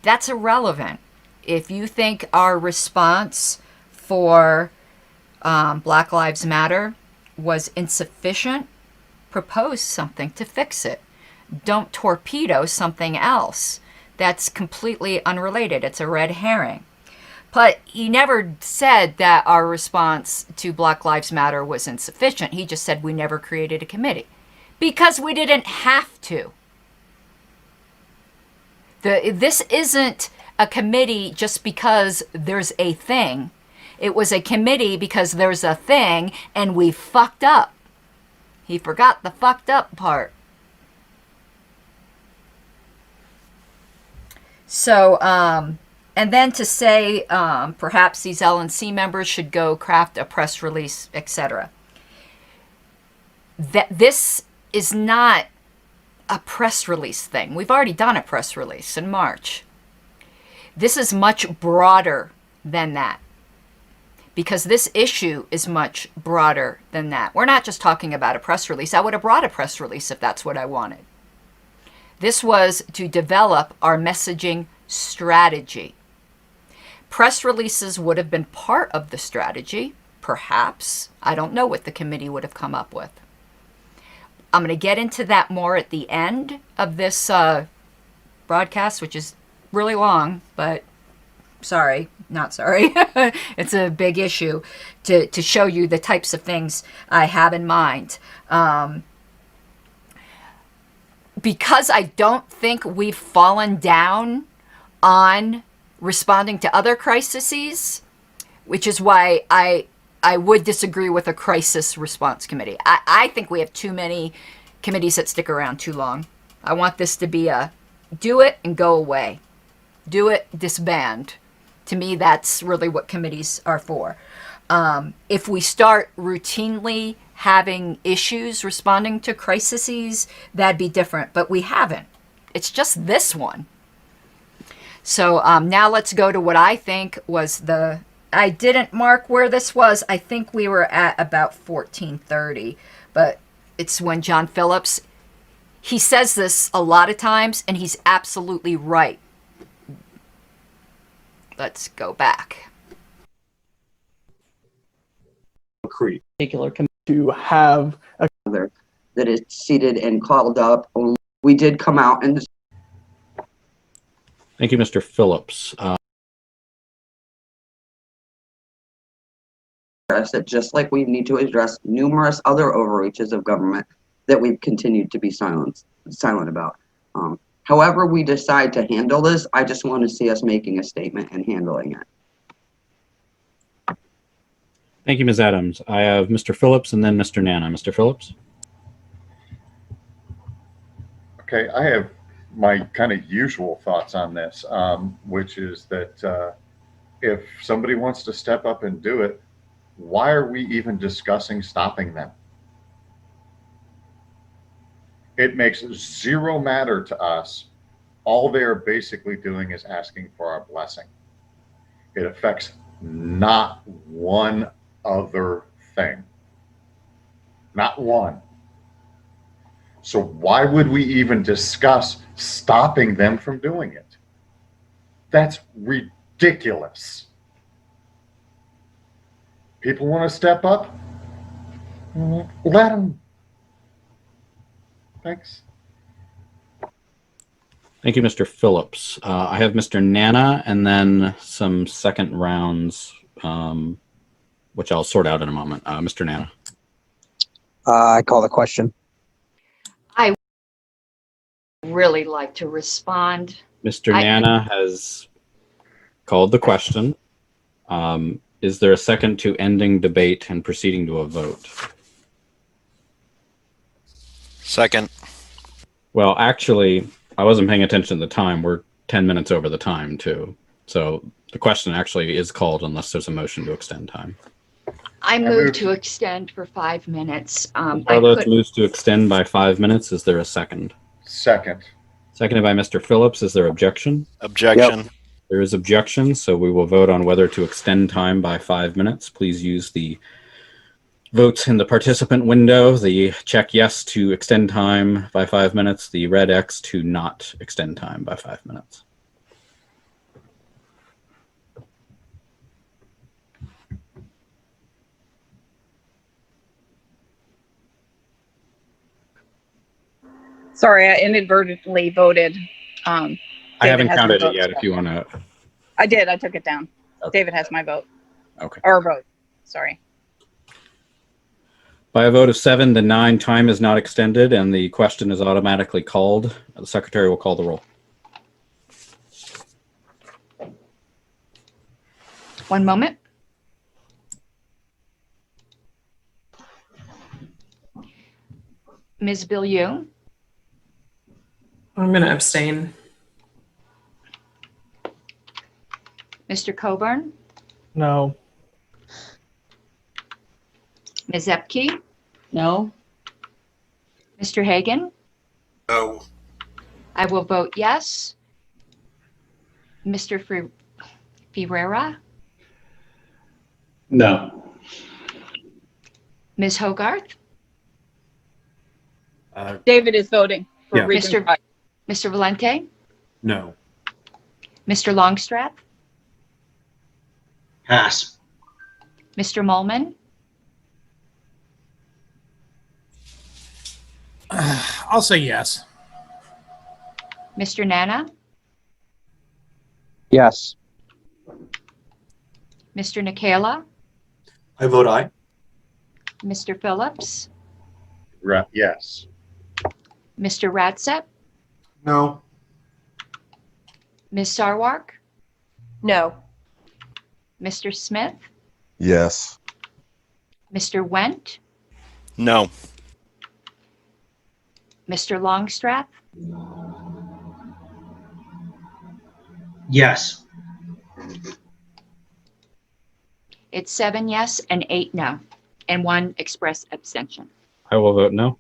Speaker 2: That's irrelevant. If you think our response for Black Lives Matter was insufficient, propose something to fix it. Don't torpedo something else that's completely unrelated. It's a red herring. But he never said that our response to Black Lives Matter was insufficient. He just said we never created a committee because we didn't have to. This isn't a committee just because there's a thing. It was a committee because there's a thing and we fucked up. He forgot the fucked up part. So, and then to say perhaps these LNC members should go craft a press release, etc. This is not a press release thing. We've already done a press release in March. This is much broader than that, because this issue is much broader than that. We're not just talking about a press release. I would have brought a press release if that's what I wanted. This was to develop our messaging strategy. Press releases would have been part of the strategy, perhaps. I don't know what the committee would have come up with. I'm going to get into that more at the end of this broadcast, which is really long, but sorry, not sorry. It's a big issue to show you the types of things I have in mind. Because I don't think we've fallen down on responding to other crises, which is why I would disagree with a crisis response committee. I think we have too many committees that stick around too long. I want this to be a do it and go away. Do it, disband. To me, that's really what committees are for. If we start routinely having issues responding to crises, that'd be different, but we haven't. It's just this one. So now let's go to what I think was I didn't mark where this was. I think we were at about 1430, but it's when John Phillips, he says this a lot of times, and he's absolutely right. Let's go back.
Speaker 12: Particular
Speaker 15: to have a
Speaker 8: that is seated and called up. We did come out and
Speaker 5: Thank you, Mr. Phillips.
Speaker 8: address it, just like we need to address numerous other overreaches of government that we've continued to be silent about. However we decide to handle this, I just want to see us making a statement and handling it.
Speaker 5: Thank you, Ms. Adams. I have Mr. Phillips and then Mr. Nana. Mr. Phillips?
Speaker 3: Okay, I have my kind of usual thoughts on this, which is that if somebody wants to step up and do it, why are we even discussing stopping them? It makes zero matter to us. All they're basically doing is asking for our blessing. It affects not one other thing. Not one. So why would we even discuss stopping them from doing it? That's ridiculous. People want to step up? Let them. Thanks.
Speaker 5: Thank you, Mr. Phillips. I have Mr. Nana and then some second rounds, which I'll sort out in a moment. Mr. Nana.
Speaker 16: I call the question.
Speaker 2: I really like to respond.
Speaker 5: Mr. Nana has called the question. Is there a second to ending debate and proceeding to a vote?
Speaker 6: Second.
Speaker 5: Well, actually, I wasn't paying attention at the time. We're 10 minutes over the time, too. So the question actually is called unless there's a motion to extend time.
Speaker 2: I move to extend for 5 minutes.
Speaker 5: Carlos moves to extend by 5 minutes. Is there a second?
Speaker 3: Second.
Speaker 5: Seconded by Mr. Phillips. Is there objection?
Speaker 6: Objection.
Speaker 5: Yep. There is objection, so we will vote on whether to extend time by 5 minutes. Please use the votes in the participant window, the check yes to extend time by 5 minutes, the red X to not extend time by 5 minutes.
Speaker 13: Sorry, I inadvertently voted.
Speaker 5: I haven't counted it yet if you want to.
Speaker 13: I did. I took it down.
Speaker 5: Okay.
Speaker 13: David has my vote.
Speaker 5: Okay.
Speaker 13: Or vote. Sorry.
Speaker 5: By a vote of 7 to 9, time is not extended and the question is automatically called. The secretary will call the roll.
Speaker 2: 1 moment. Ms. Bilyeu?
Speaker 10: I'm going to abstain.
Speaker 2: Mr. Coburn?
Speaker 15: No.
Speaker 2: Ms. Epke?
Speaker 12: No.
Speaker 2: Mr. Hagan?
Speaker 17: No.
Speaker 2: I will vote yes. Mr. Ferreira?
Speaker 18: No.
Speaker 2: Ms. Hogarth?
Speaker 13: David is voting for
Speaker 4: Yeah.
Speaker 13: Region 5.
Speaker 2: Mr. Valente?
Speaker 4: No.
Speaker 2: Mr. Longstrap?
Speaker 18: Pass.
Speaker 2: Mr. Mullman?
Speaker 19: I'll say yes.
Speaker 2: Mr. Nana?
Speaker 16: Yes.
Speaker 2: Mr. Nikela?
Speaker 7: I vote aye.
Speaker 2: Mr. Phillips?
Speaker 3: Yes.
Speaker 2: Mr. Radsep?
Speaker 9: No.
Speaker 2: Ms. Sarwark?
Speaker 20: No.
Speaker 2: Mr. Smith?
Speaker 14: Yes.
Speaker 2: Mr. Wendt?
Speaker 6: No.
Speaker 2: Mr. Longstrap?
Speaker 18: Yes.
Speaker 2: It's 7 yes and 8 no, and 1 express abstention.
Speaker 5: I will vote no.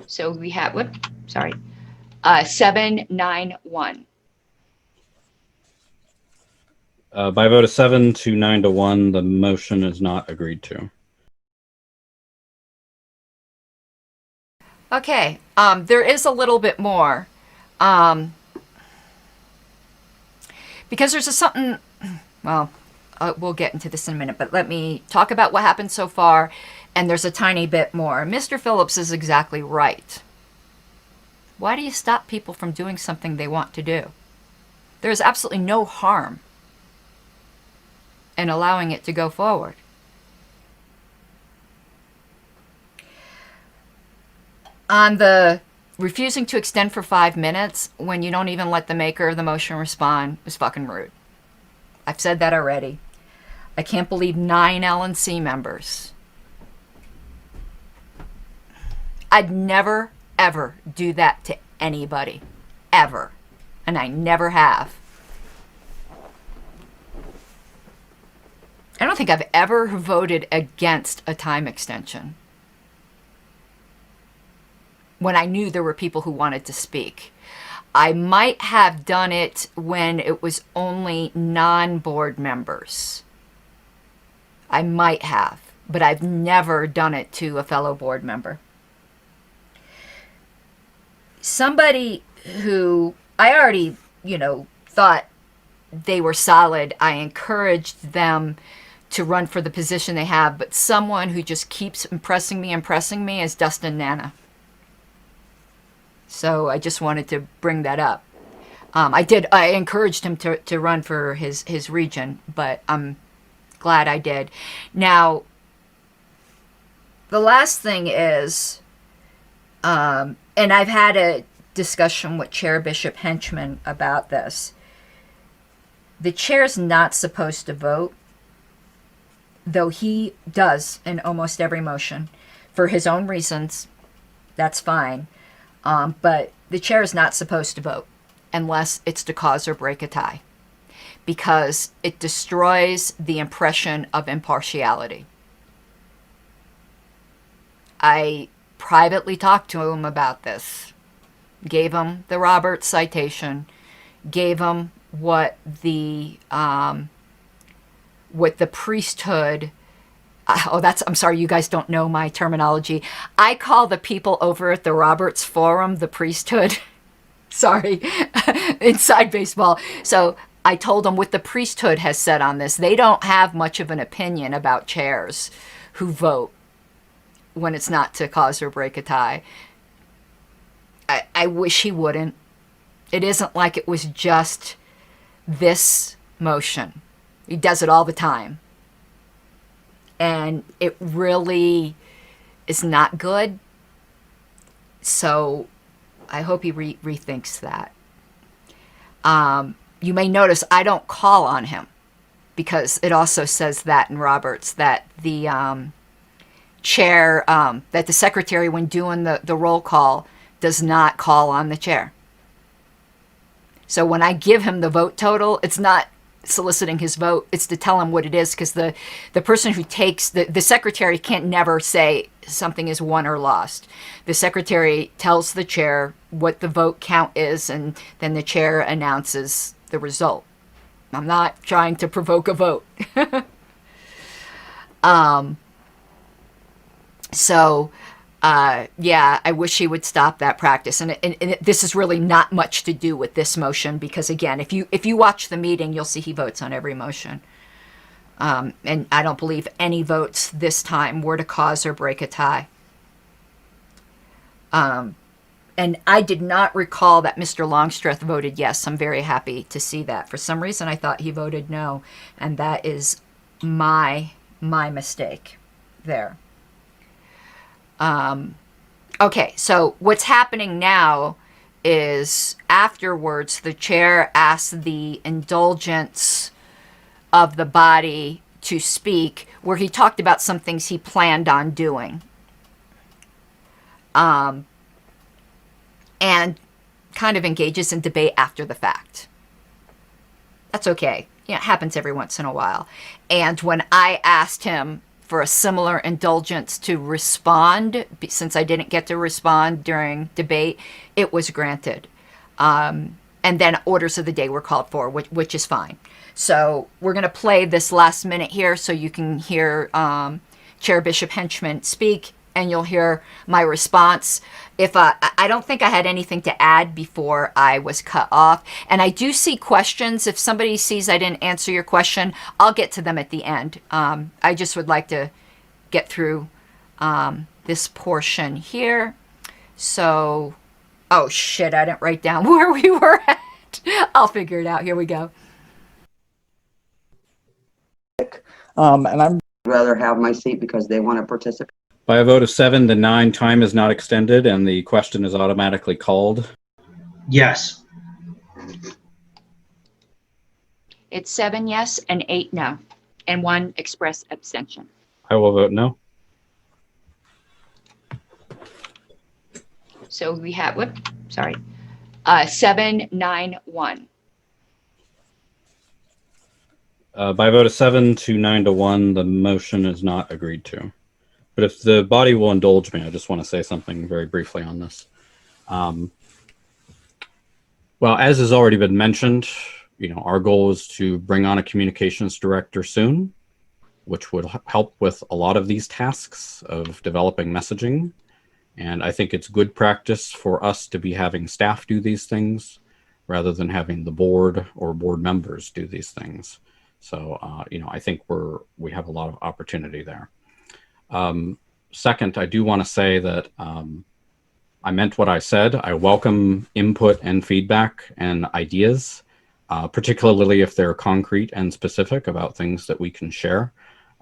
Speaker 2: So we have, 7-9-1.
Speaker 5: By a vote of 7 to 9 to 1, the motion is not agreed to.
Speaker 2: Okay, there is a little bit more. Because there's something, well, we'll get into this in a minute, but let me talk about what happened so far, and there's a tiny bit more. Mr. Phillips is exactly right. Why do you stop people from doing something they want to do? There's absolutely no harm in allowing it to go forward. On the refusing to extend for 5 minutes when you don't even let the maker of the motion respond is fucking rude. I've said that already. I can't believe 9 LNC members. I'd never, ever do that to anybody. Ever. And I never have. I don't think I've ever voted against a time extension when I knew there were people who wanted to speak. I might have done it when it was only non-board members. I might have, but I've never done it to a fellow board member. Somebody who I already, thought they were solid, I encouraged them to run for the position they have, but someone who just keeps impressing me is Dustin Nana. So I just wanted to bring that up. I encouraged him to run for his region, but I'm glad I did. Now, the last thing is, and I've had a discussion with Chair Bishop Henchman about this. The chair's not supposed to vote, though he does in almost every motion for his own reasons. That's fine. But the chair is not supposed to vote unless it's to cause or break a tie, because it destroys the impression of impartiality. I privately talked to him about this, gave him the Roberts citation, gave him what the priesthood. I'm sorry, you guys don't know my terminology. I call the people over at the Roberts Forum the priesthood. Sorry, inside baseball. So I told them what the priesthood has said on this. They don't have much of an opinion about chairs who vote when it's not to cause or break a tie. I wish he wouldn't. It isn't like it was just this motion. He does it all the time. And it really is not good. So I hope he rethinks that. You may notice I don't call on him, because it also says that in Roberts that the chair, that the secretary, when doing the roll call, does not call on the chair. So when I give him the vote total, it's not soliciting his vote, it's to tell him what it is, because the person who takes the secretary can't never say something is won or lost. The secretary tells the chair what the vote count is, and then the chair announces the result. I'm not trying to provoke a vote. Yeah, I wish he would stop that practice. And this is really not much to do with this motion, because again, if you watch the meeting, you'll see he votes on every motion. And I don't believe any votes this time were to cause or break a tie. And I did not recall that Mr. Longstreth voted yes. I'm very happy to see that. For some reason, I thought he voted no, and that is my mistake there. Okay, so what's happening now is afterwards the chair asks the indulgence of the body to speak, where he talked about some things he planned on doing. And kind of engages in debate after the fact. That's okay. It happens every once in a while. And when I asked him for a similar indulgence to respond, since I didn't get to respond during debate, it was granted. And then orders of the day were called for, which is fine. So we're going to play this last minute here so you can hear Chair Bishop Henchman speak, and you'll hear my response. If I don't think I had anything to add before I was cut off. And I do see questions. If somebody sees I didn't answer your question, I'll get to them at the end. I just would like to get through this portion here. So, oh shit, I didn't write down where we were at. I'll figure it out. Here we go.
Speaker 8: And I'd rather have my seat because they want to participate.
Speaker 5: By a vote of 7 to 9, time is not extended and the question is automatically called.
Speaker 17: Yes.
Speaker 2: It's 7 yes and 8 no, and 1 express abstention.
Speaker 5: I will vote no.
Speaker 2: So we have, 7-9-1.
Speaker 5: By a vote of 7 to 9 to 1, the motion is not agreed to. But if the body will indulge me, I just want to say something very briefly on this. Well, as has already been mentioned, our goal is to bring on a communications director soon, which would help with a lot of these tasks of developing messaging. And I think it's good practice for us to be having staff do these things rather than having the board or board members do these things. So, I think we have a lot of opportunity there. Second, I do want to say that I meant what I said. I welcome input and feedback and ideas, particularly if they're concrete and specific about things that we can share.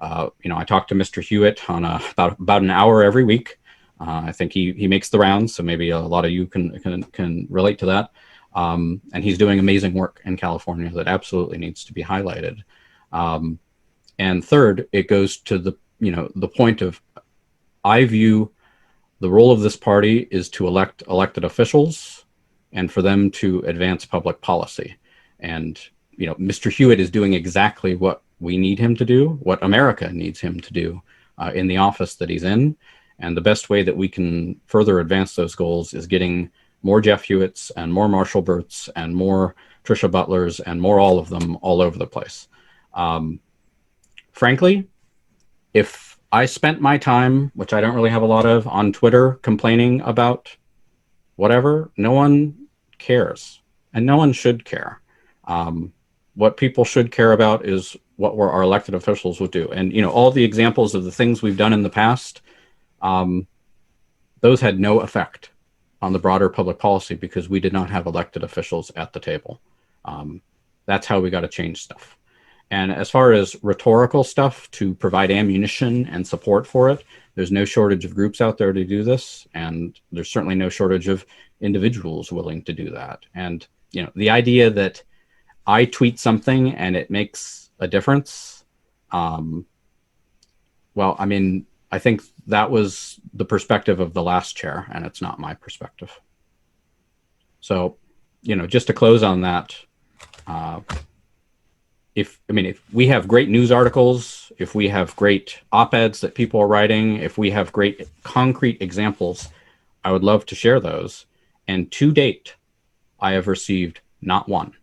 Speaker 5: I talk to Mr. Hewitt on about an hour every week. I think he makes the rounds, so maybe a lot of you can relate to that. And he's doing amazing work in California that absolutely needs to be highlighted. And third, it goes to the point of, I view the role of this party is to elect elected officials and for them to advance public policy. And, Mr. Hewitt is doing exactly what we need him to do, what America needs him to do in the office that he's in. And the best way that we can further advance those goals is getting more Jeff Hewitts and more Marshall Burts and more Tricia Butlers and more all of them all over the place. Frankly, if I spent my time, which I don't really have a lot of, on Twitter complaining about whatever, no one cares and no one should care. What people should care about is what our elected officials would do. And, all the examples of the things we've done in the past, those had no effect on the broader public policy because we did not have elected officials at the table. That's how we got to change stuff. And as far as rhetorical stuff to provide ammunition and support for it, there's no shortage of groups out there to do this. And there's certainly no shortage of individuals willing to do that. And, the idea that I tweet something and it makes a difference. Well, I mean, I think that was the perspective of the last chair, and it's not my perspective. So, just to close on that, if we have great news articles, if we have great op-eds that people are writing, if we have great concrete examples, I would love to share those. And to date, I have received not one.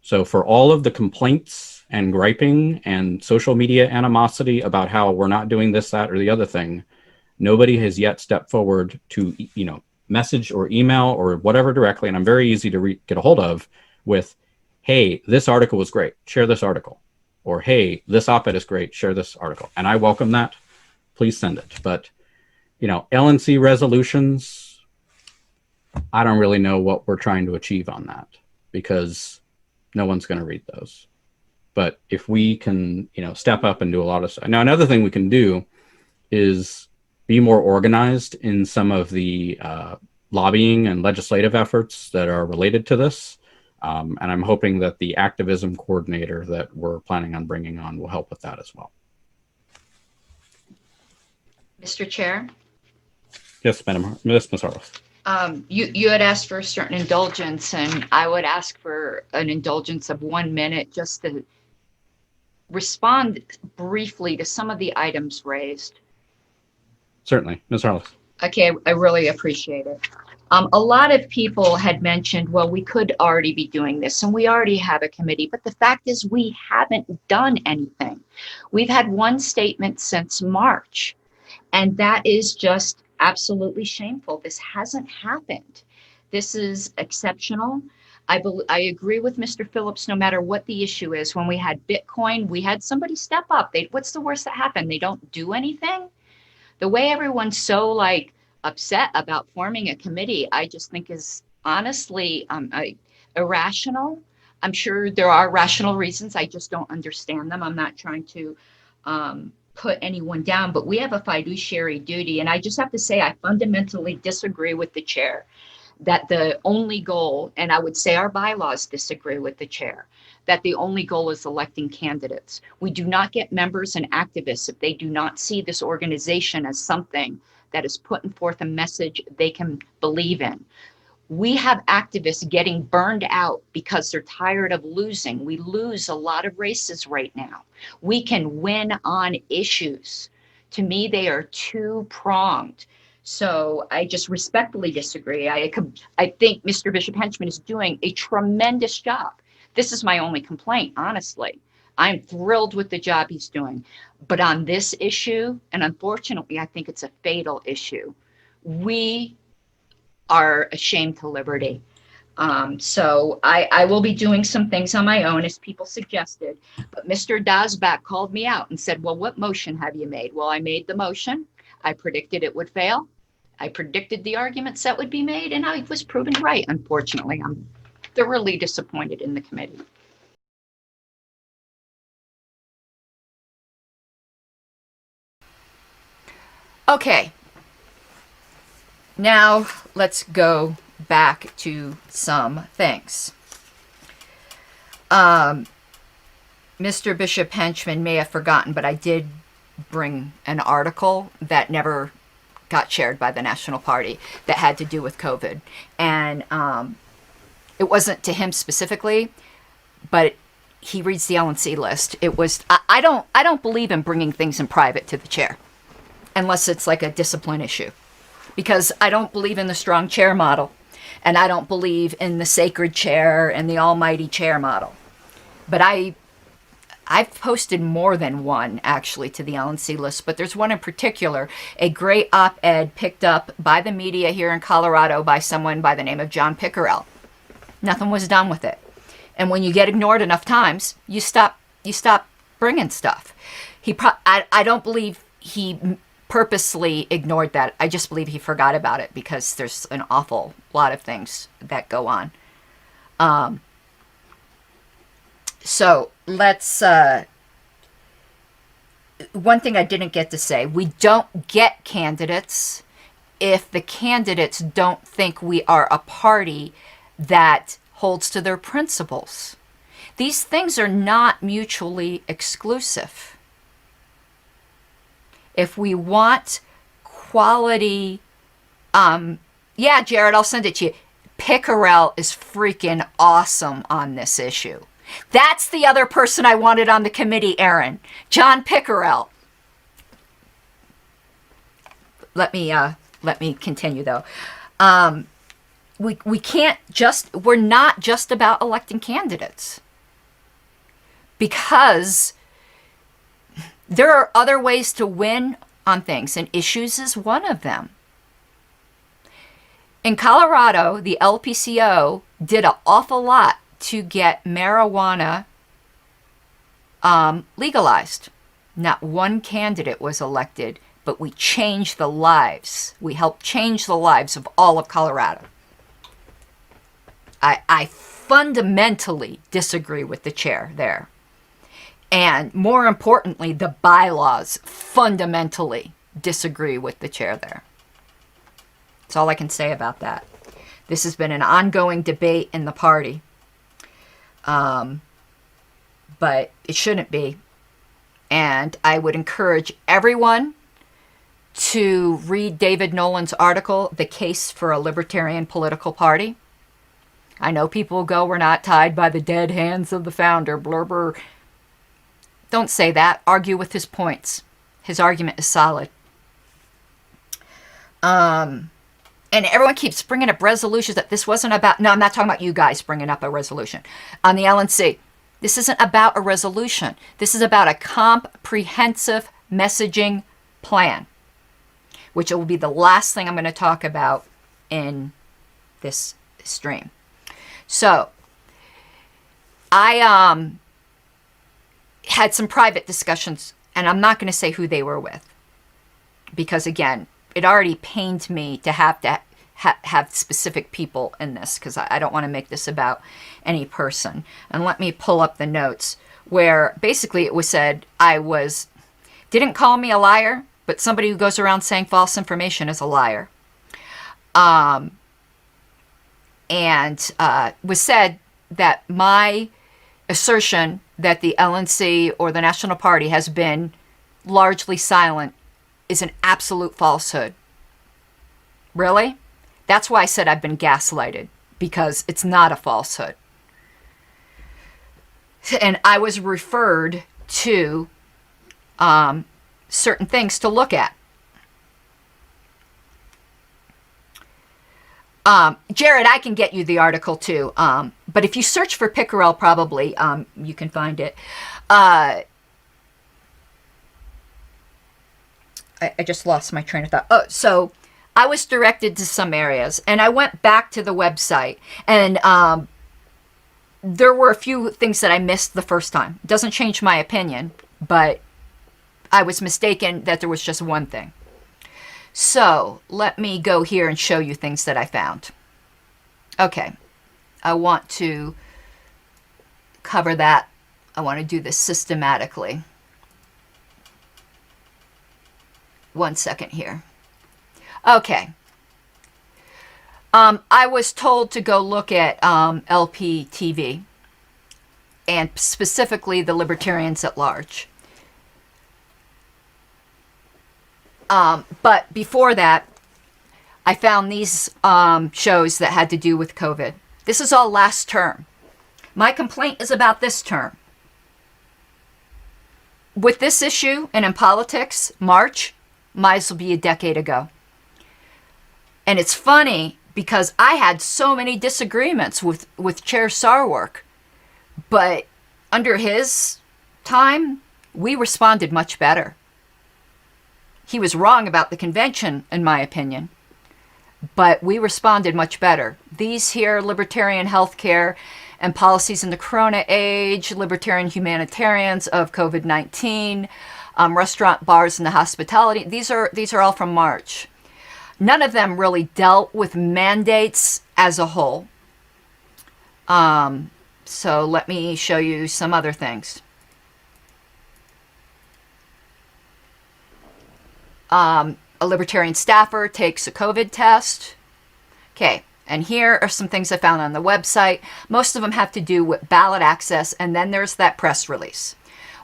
Speaker 5: So for all of the complaints and griping and social media animosity about how we're not doing this, that, or the other thing, nobody has yet stepped forward to, message or email or whatever directly. And I'm very easy to get a hold of with, hey, this article was great, share this article. Or, hey, this op-ed is great, share this article. And I welcome that. Please send it. But, LNC resolutions, I don't really know what we're trying to achieve on that, because no one's going to read those. But if we can, step up and do a lot of stuff. Now, another thing we can do is be more organized in some of the lobbying and legislative efforts that are related to this. And I'm hoping that the activism coordinator that we're planning on bringing on will help with that as well.
Speaker 2: Mr. Chair?
Speaker 5: Yes, Ms. Harlow.
Speaker 2: You had asked for a certain indulgence, and I would ask for an indulgence of 1 minute just to respond briefly to some of the items raised.
Speaker 5: Certainly, Ms. Harlow.
Speaker 2: Okay, I really appreciate it. A lot of people had mentioned, well, we could already be doing this, and we already have a committee, but the fact is we haven't done anything. We've had one statement since March, and that is just absolutely shameful. This hasn't happened. This is exceptional. I agree with Mr. Phillips, no matter what the issue is. When we had Bitcoin, we had somebody step up. What's the worst that happened? They don't do anything? The way everyone's so upset about forming a committee, I just think is honestly irrational. I'm sure there are rational reasons. I just don't understand them. I'm not trying to put anyone down, but we have a fiduciary duty. And I just have to say, I fundamentally disagree with the chair that the only goal, and I would say our bylaws disagree with the chair, that the only goal is electing candidates. We do not get members and activists if they do not see this organization as something that is putting forth a message they can believe in. We have activists getting burned out because they're tired of losing. We lose a lot of races right now. We can win on issues. To me, they are two-pronged. So I just respectfully disagree. I think Mr. Bishop Henchman is doing a tremendous job. This is my only complaint, honestly. I'm thrilled with the job he's doing. But on this issue, and unfortunately, I think it's a fatal issue, we are ashamed to liberty. So I will be doing some things on my own, as people suggested. But Mr. Dosbach called me out and said, well, what motion have you made? Well, I made the motion. I predicted it would fail. I predicted the arguments that would be made, and I was proven right. Unfortunately, I'm thoroughly disappointed in the committee. Okay. Now let's go back to some things. Mr. Bishop Henchman may have forgotten, but I did bring an article that never got shared by the National Party that had to do with COVID. And it wasn't to him specifically, but he reads the LNC list. It was, I don't believe in bringing things in private to the chair, unless it's like a discipline issue, because I don't believe in the strong chair model, and I don't believe in the sacred chair and the almighty chair model. But I've posted more than one, actually, to the LNC list, but there's one in particular, a great op-ed picked up by the media here in Colorado by someone by the name of John Pickerell. Nothing was done with it. And when you get ignored enough times, you stop bringing stuff. I don't believe he purposely ignored that. I just believe he forgot about it because there's an awful lot of things that go on. So let's, one thing I didn't get to say, we don't get candidates if the candidates don't think we are a party that holds to their principles. These things are not mutually exclusive. if we want quality, yeah, Jared, I'll send it to you. Pickerel is freaking awesome on this issue. That's the other person I wanted on the committee, Aaron. John Pickerel. Let me continue though. We can't just, we're not just about electing candidates, because there are other ways to win on things, and issues is one of them. In Colorado, the LPCO did an awful lot to get marijuana legalized. Not one candidate was elected, but we changed the lives. We helped change the lives of all of Colorado. I fundamentally disagree with the chair there. And more importantly, the bylaws fundamentally disagree with the chair there. That's all I can say about that. This has been an ongoing debate in the party. But it shouldn't be. And I would encourage everyone to read David Nolan's article, The Case for a Libertarian Political Party. I know people go, we're not tied by the dead hands of the founder, blurber. Don't say that. Argue with his points. His argument is solid. And everyone keeps bringing up resolutions that this wasn't about. No, I'm not talking about you guys bringing up a resolution. On the LNC, this isn't about a resolution. This is about a comprehensive messaging plan, which will be the last thing I'm going to talk about in this stream. So, I had some private discussions, and I'm not going to say who they were with, because again, it already pained me to have specific people in this, because I don't want to make this about any person. And let me pull up the notes where basically it was said didn't call me a liar, but somebody who goes around saying false information is a liar. And was said that my assertion that the LNC or the National Party has been largely silent is an absolute falsehood. Really? That's why I said I've been gaslighted, because it's not a falsehood. And I was referred to certain things to look at. Jared, I can get you the article too. But if you search for Pickerel, probably you can find it. I just lost my train of thought. Oh, so I was directed to some areas, and I went back to the website, and there were a few things that I missed the first time. It doesn't change my opinion, but I was mistaken that there was just one thing. So let me go here and show you things that I found. Okay, I want to cover that. I want to do this systematically. One second here. Okay. I was told to go look at LPTV, and specifically the Libertarians at large. But before that, I found these shows that had to do with COVID. This is all last term. My complaint is about this term. With this issue and in politics, March might as well be a decade ago. And it's funny because I had so many disagreements with Chair Sarwark, but under his time, we responded much better. He was wrong about the convention, in my opinion, but we responded much better. These here, libertarian healthcare and policies in the corona age, libertarian humanitarians of COVID-19, restaurant, bars, and the hospitality, these are all from March. None of them really dealt with mandates as a whole. So let me show you some other things. A libertarian staffer takes a COVID test. Okay, and here are some things I found on the website. Most of them have to do with ballot access, and then there's that press release.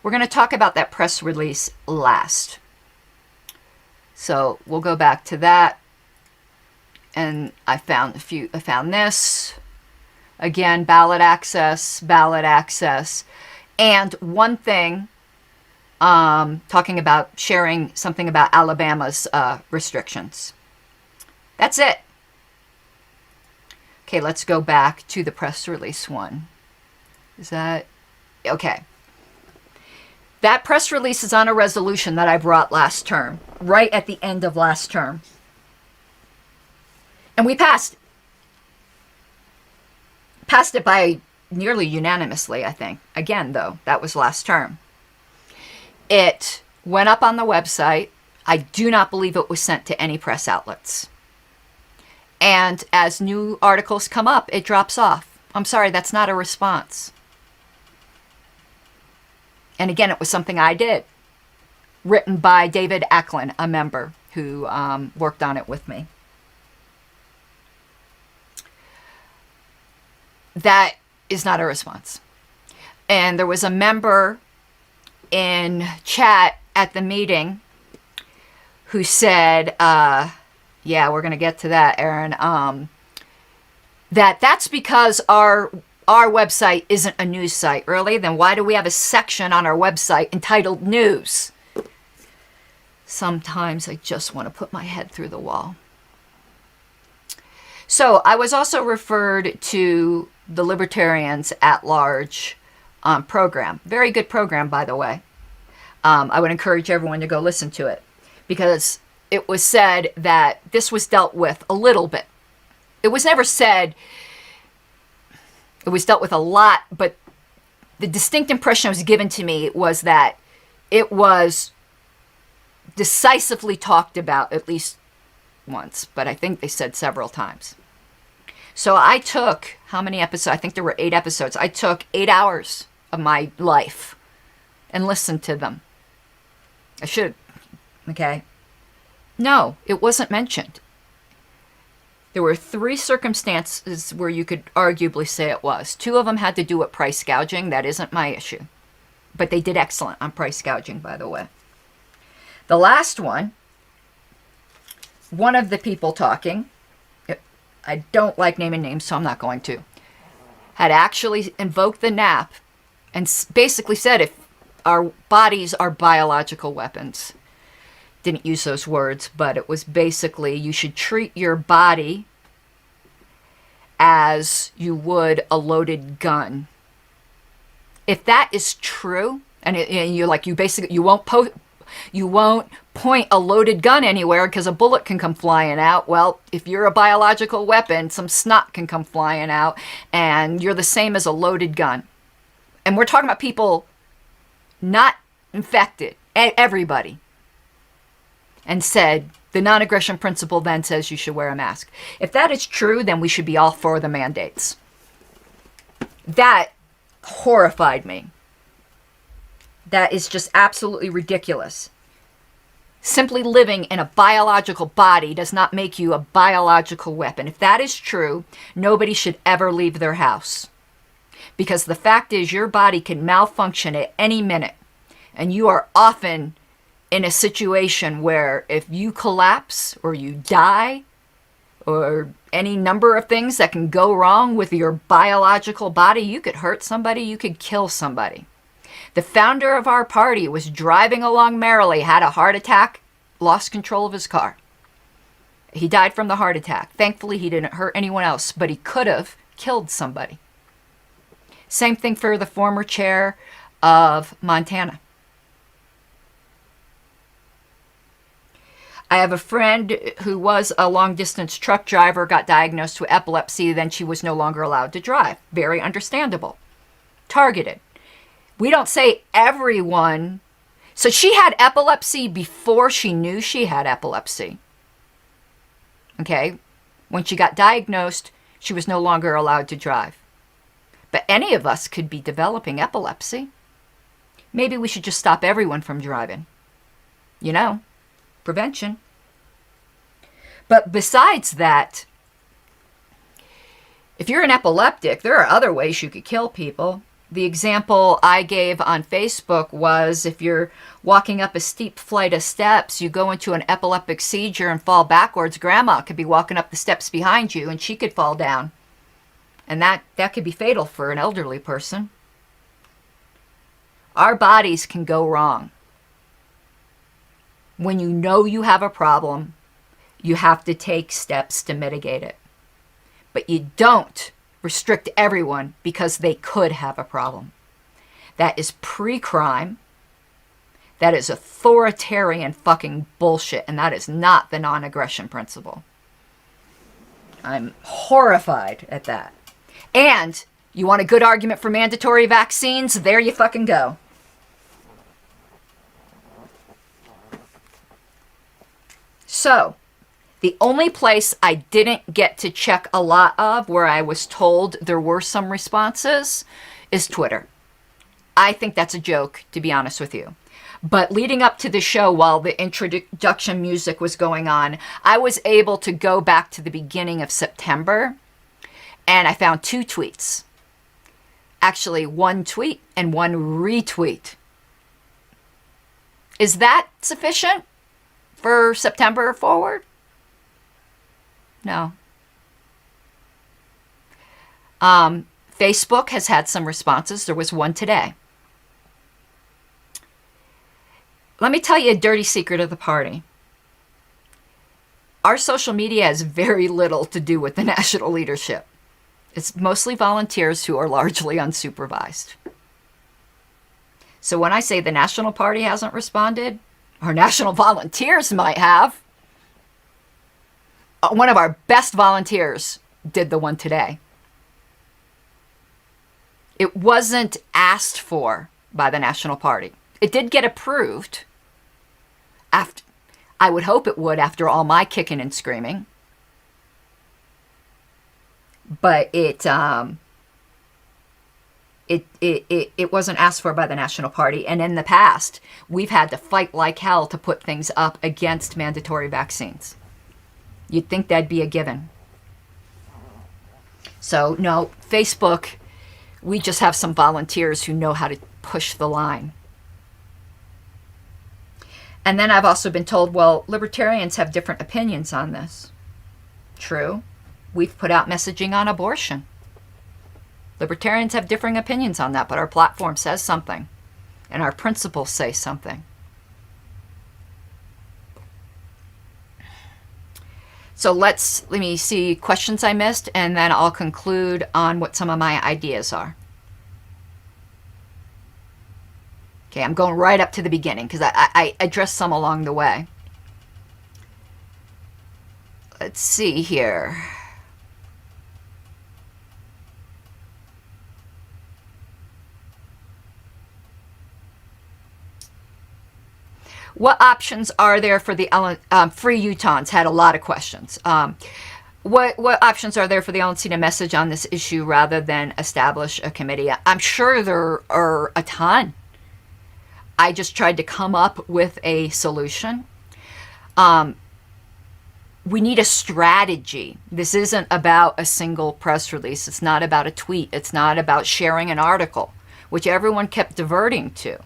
Speaker 2: We're going to talk about that press release last. So we'll go back to that. And I found this. Again, ballot access. And one thing, talking about sharing something about Alabama's restrictions. That's it. Okay, let's go back to the press release one. Is that okay? That press release is on a resolution that I brought last term, right at the end of last term. And we passed it. Passed it by nearly unanimously, I think. Again, though, that was last term. It went up on the website. I do not believe it was sent to any press outlets. And as new articles come up, it drops off. I'm sorry, that's not a response. And again, it was something I did. Written by David Acklin, a member who worked on it with me. That is not a response. And there was a member in chat at the meeting who said, yeah, we're going to get to that, Aaron, that's because our website isn't a news site. Really? Then why do we have a section on our website entitled News? Sometimes I just want to put my head through the wall. So I was also referred to the Libertarians at Large program. Very good program, by the way. I would encourage everyone to go listen to it, because it was said that this was dealt with a little bit. It was never said it was dealt with a lot, but the distinct impression that was given to me was that it was decisively talked about at least once, but I think they said several times. So I took, how many episodes? I think there were 8 episodes. I took 8 hours of my life and listened to them. I should, okay? No, it wasn't mentioned. There were 3 circumstances where you could arguably say it was. 2 of them had to do with price gouging. That isn't my issue. But they did excellent on price gouging, by the way. The last one of the people talking, I don't like naming names, so I'm not going to, had actually invoked the NAP and basically said if our bodies are biological weapons. Didn't use those words, but it was basically you should treat your body as you would a loaded gun. If that is true, and you're like, you won't point a loaded gun anywhere because a bullet can come flying out. Well, if you're a biological weapon, some snot can come flying out, and you're the same as a loaded gun. And we're talking about people not infected, everybody. And said, the non-aggression principle then says you should wear a mask. If that is true, then we should be all for the mandates. That horrified me. That is just absolutely ridiculous. Simply living in a biological body does not make you a biological weapon. If that is true, nobody should ever leave their house. Because the fact is, your body can malfunction at any minute. And you are often in a situation where if you collapse or you die or any number of things that can go wrong with your biological body, you could hurt somebody, you could kill somebody. The founder of our party was driving along merrily, had a heart attack, lost control of his car. He died from the heart attack. Thankfully, he didn't hurt anyone else, but he could have killed somebody. Same thing for the former chair of Montana. I have a friend who was a long-distance truck driver, got diagnosed with epilepsy, then she was no longer allowed to drive. Very understandable. Targeted. We don't say everyone. So she had epilepsy before she knew she had epilepsy. Okay? When she got diagnosed, she was no longer allowed to drive. But any of us could be developing epilepsy. Maybe we should just stop everyone from driving. You know, prevention. But besides that, if you're an epileptic, there are other ways you could kill people. The example I gave on Facebook was if you're walking up a steep flight of steps, you go into an epileptic seizure and fall backwards, grandma could be walking up the steps behind you and she could fall down. And that could be fatal for an elderly person. Our bodies can go wrong. When you know you have a problem, you have to take steps to mitigate it. But you don't restrict everyone because they could have a problem. That is pre-crime. That is authoritarian fucking bullshit, and that is not the non-aggression principle. I'm horrified at that. And you want a good argument for mandatory vaccines? There you fucking go. So, the only place I didn't get to check a lot of where I was told there were some responses is Twitter. I think that's a joke, to be honest with you. But leading up to the show, while the introduction music was going on, I was able to go back to the beginning of September, and I found 2 tweets. Actually, 1 tweet and 1 retweet. Is that sufficient for September forward? No. Facebook has had some responses. There was one today. Let me tell you a dirty secret of the party. Our social media has very little to do with the national leadership. It's mostly volunteers who are largely unsupervised. So when I say the National Party hasn't responded, our national volunteers might have. One of our best volunteers did the one today. It wasn't asked for by the National Party. It did get approved. I would hope it would after all my kicking and screaming. But it wasn't asked for by the National Party. And in the past, we've had to fight like hell to put things up against mandatory vaccines. You'd think that'd be a given. So, no, Facebook, we just have some volunteers who know how to push the line. And then I've also been told, well, libertarians have different opinions on this. True. We've put out messaging on abortion. Libertarians have differing opinions on that, but our platform says something. And our principles say something. So let me see questions I missed, and then I'll conclude on what some of my ideas are. Okay, I'm going right up to the beginning because I addressed some along the way. Let's see here. What options are there for the free Utahns? Had a lot of questions. What options are there for the LNC to message on this issue rather than establish a committee? I'm sure there are a ton. I just tried to come up with a solution. We need a strategy. This isn't about a single press release. It's not about a tweet. It's not about sharing an article, which everyone kept diverting to.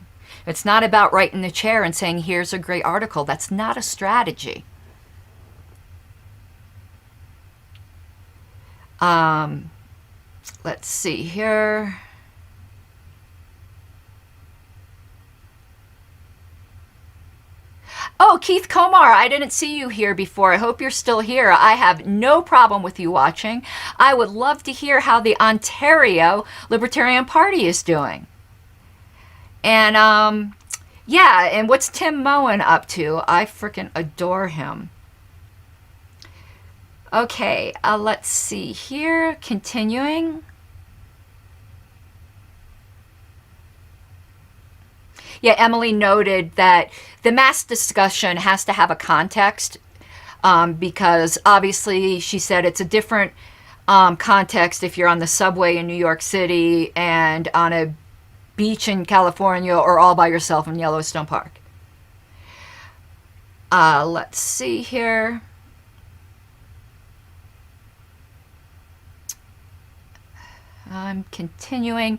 Speaker 2: It's not about writing the chair and saying, here's a great article. That's not a strategy. Let's see here. Oh, Keith Komar, I didn't see you here before. I hope you're still here. I have no problem with you watching. I would love to hear how the Ontario Libertarian Party is doing. And, yeah, and what's Tim Moen up to? I freaking adore him. Okay, let's see here. Continuing. Yeah, Emily noted that the mass discussion has to have a context because obviously she said it's a different context if you're on the subway in New York City and on a beach in California or all by yourself in Yellowstone Park. Let's see here. I'm continuing.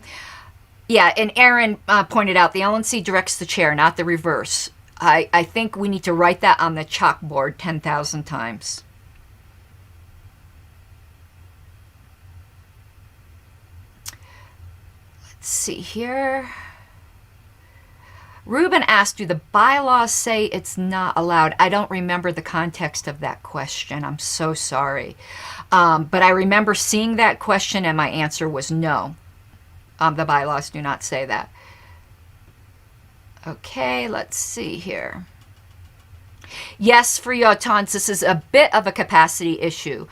Speaker 2: Yeah, and Aaron pointed out the LNC directs the chair, not the reverse. I think we need to write that on the chalkboard 10,000 times. Let's see here. Ruben asked, do the bylaws say it's not allowed? I don't remember the context of that question. I'm so sorry. But I remember seeing that question and my answer was no. The bylaws do not say that. Okay, let's see here. Yes, for Yotons, this is a bit of a capacity issue.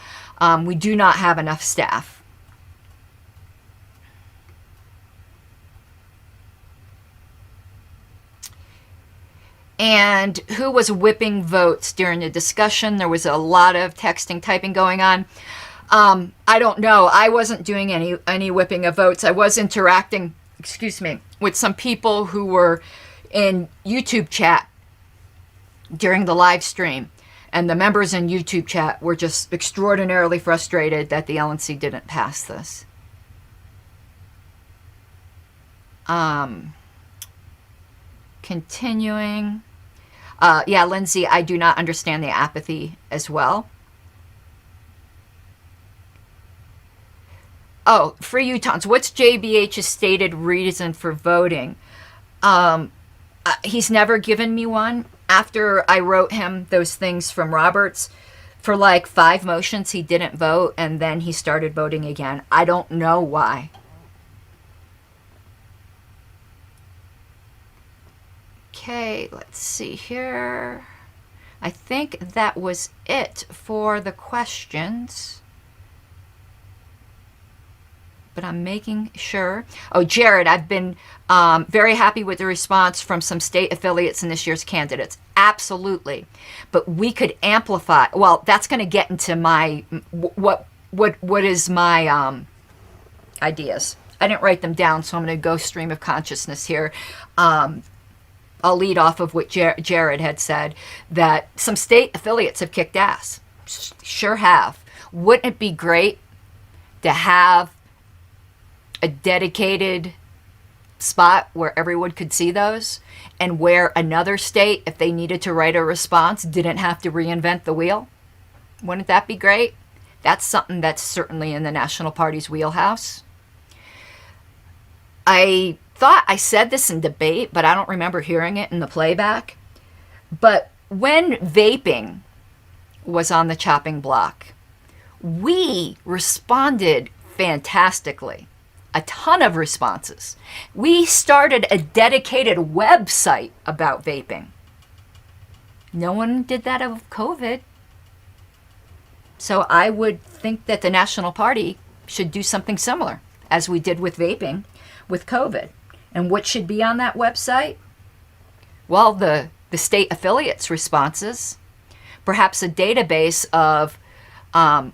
Speaker 2: We do not have enough staff. And who was whipping votes during the discussion? There was a lot of texting, typing going on. I don't know. I wasn't doing any whipping of votes. I was interacting, with some people who were in YouTube chat during the live stream. And the members in YouTube chat were just extraordinarily frustrated that the LNC didn't pass this. Continuing. Yeah, Lindsay, I do not understand the apathy as well. Oh, for Utahns, what's JBH's stated reason for voting? He's never given me one. After I wrote him those things from Roberts, for like 5 motions, he didn't vote, and then he started voting again. I don't know why. Okay, let's see here. I think that was it for the questions. But I'm making sure. Oh, Jared, I've been very happy with the response from some state affiliates in this year's candidates. Absolutely. But we could amplify. Well, that's going to get into my, what is my ideas. I didn't write them down, so I'm going to go stream of consciousness here. I'll lead off of what Jared had said, that some state affiliates have kicked ass. Sure have. Wouldn't it be great to have a dedicated spot where everyone could see those, and where another state, if they needed to write a response, didn't have to reinvent the wheel? Wouldn't that be great? That's something that's certainly in the National Party's wheelhouse. I thought I said this in debate, but I don't remember hearing it in the playback. But when vaping was on the chopping block, we responded fantastically. A ton of responses. We started a dedicated website about vaping. No one did that of COVID. So I would think that the National Party should do something similar, as we did with vaping with COVID. And what should be on that website? Well, the state affiliates' responses, perhaps a database of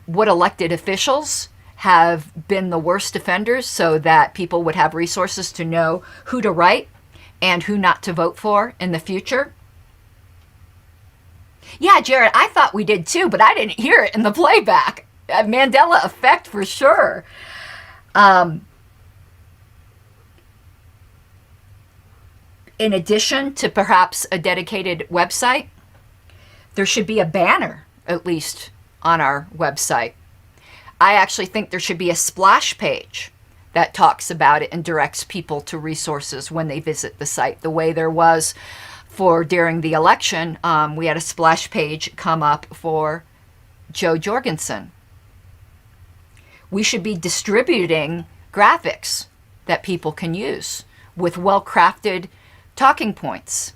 Speaker 2: what elected officials have been the worst offenders, so that people would have resources to know who to write and who not to vote for in the future. Yeah, Jared, I thought we did too, but I didn't hear it in the playback. Mandela effect for sure. In addition to perhaps a dedicated website, there should be a banner, at least, on our website. I actually think there should be a splash page that talks about it and directs people to resources when they visit the site. The way there was for during the election, we had a splash page come up for Joe Jorgensen. We should be distributing graphics that people can use with well-crafted talking points.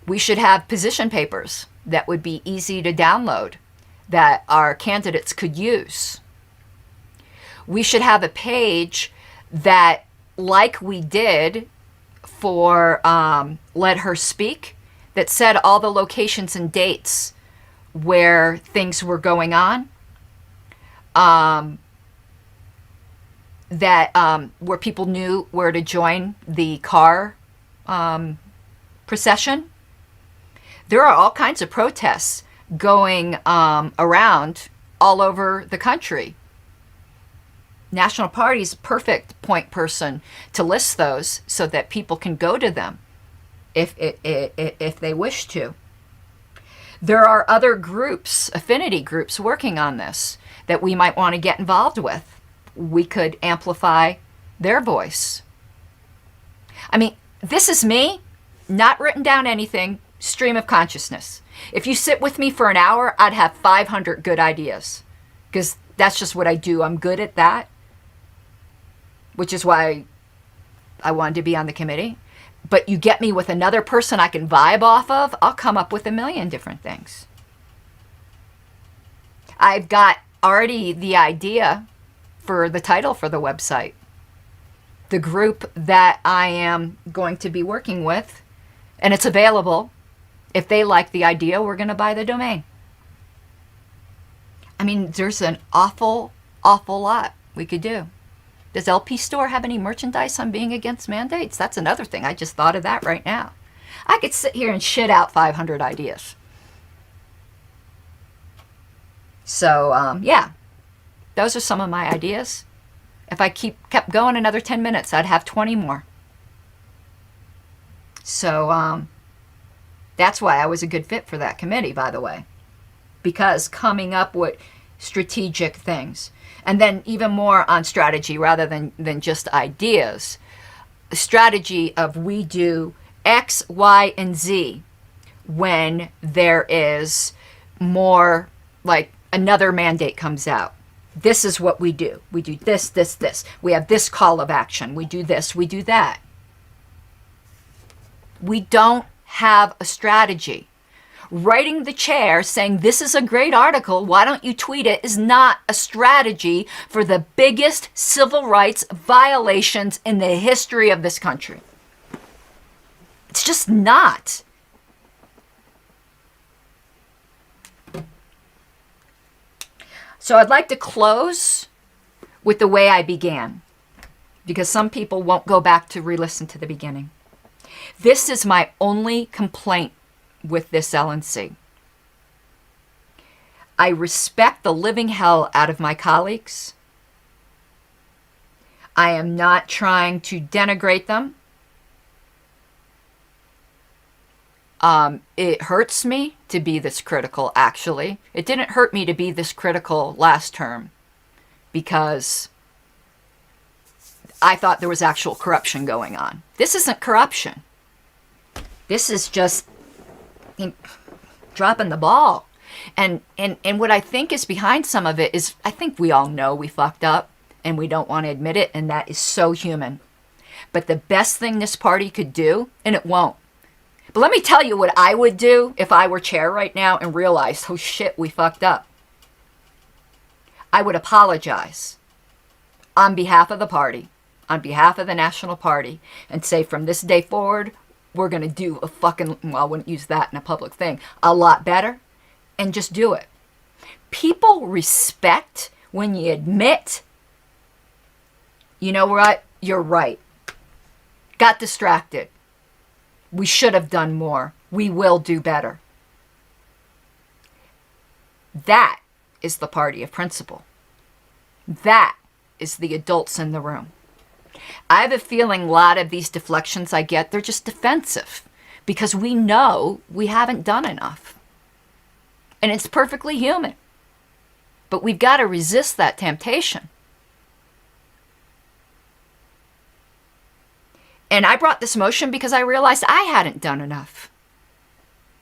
Speaker 2: We should have position papers that would be easy to download that our candidates could use. We should have a page that, like we did for Let Her Speak, that said all the locations and dates where things were going on, where people knew where to join the car procession. There are all kinds of protests going around all over the country. National Party is a perfect point person to list those so that people can go to them if they wish to. There are other groups, affinity groups, working on this that we might want to get involved with. We could amplify their voice. I mean, this is me, not written down anything, stream of consciousness. If you sit with me for an hour, I'd have 500 good ideas, because that's just what I do. I'm good at that, which is why I wanted to be on the committee. But you get me with another person I can vibe off of, I'll come up with a million different things. I've got already the idea for the title for the website. The group that I am going to be working with, and it's available. If they like the idea, we're going to buy the domain. I mean, there's an awful lot we could do. Does LP Store have any merchandise on being against mandates? That's another thing. I just thought of that right now. I could sit here and shit out 500 ideas. So, yeah, those are some of my ideas. If I kept going another 10 minutes, I'd have 20 more. So, that's why I was a good fit for that committee, by the way. Because coming up with strategic things, and then even more on strategy rather than just ideas. The strategy of we do X, Y, and Z when there is more, like another mandate comes out. This is what we do. We do this, this, this. We have this call of action. We do this, we do that. We don't have a strategy. Writing the chair saying this is a great article, why don't you tweet it, is not a strategy for the biggest civil rights violations in the history of this country. It's just not. So I'd like to close with the way I began, because some people won't go back to re-listen to the beginning. This is my only complaint with this LNC. I respect the living hell out of my colleagues. I am not trying to denigrate them. It hurts me to be this critical, actually. It didn't hurt me to be this critical last term because I thought there was actual corruption going on. This isn't corruption. This is just dropping the ball. And what I think is behind some of it is, I think we all know we fucked up and we don't want to admit it, and that is so human. But the best thing this party could do, and it won't, but let me tell you what I would do if I were chair right now and realized, oh shit, we fucked up. I would apologize on behalf of the party, on behalf of the National Party, and say from this day forward, we're going to do a fucking, well, I wouldn't use that in a public thing, a lot better, and just do it. People respect when you admit, you know what, you're right. Got distracted. We should have done more. We will do better. That is the party of principle. That is the adults in the room. I have a feeling a lot of these deflections I get, they're just defensive because we know we haven't done enough. And it's perfectly human. But we've got to resist that temptation. And I brought this motion because I realized I hadn't done enough.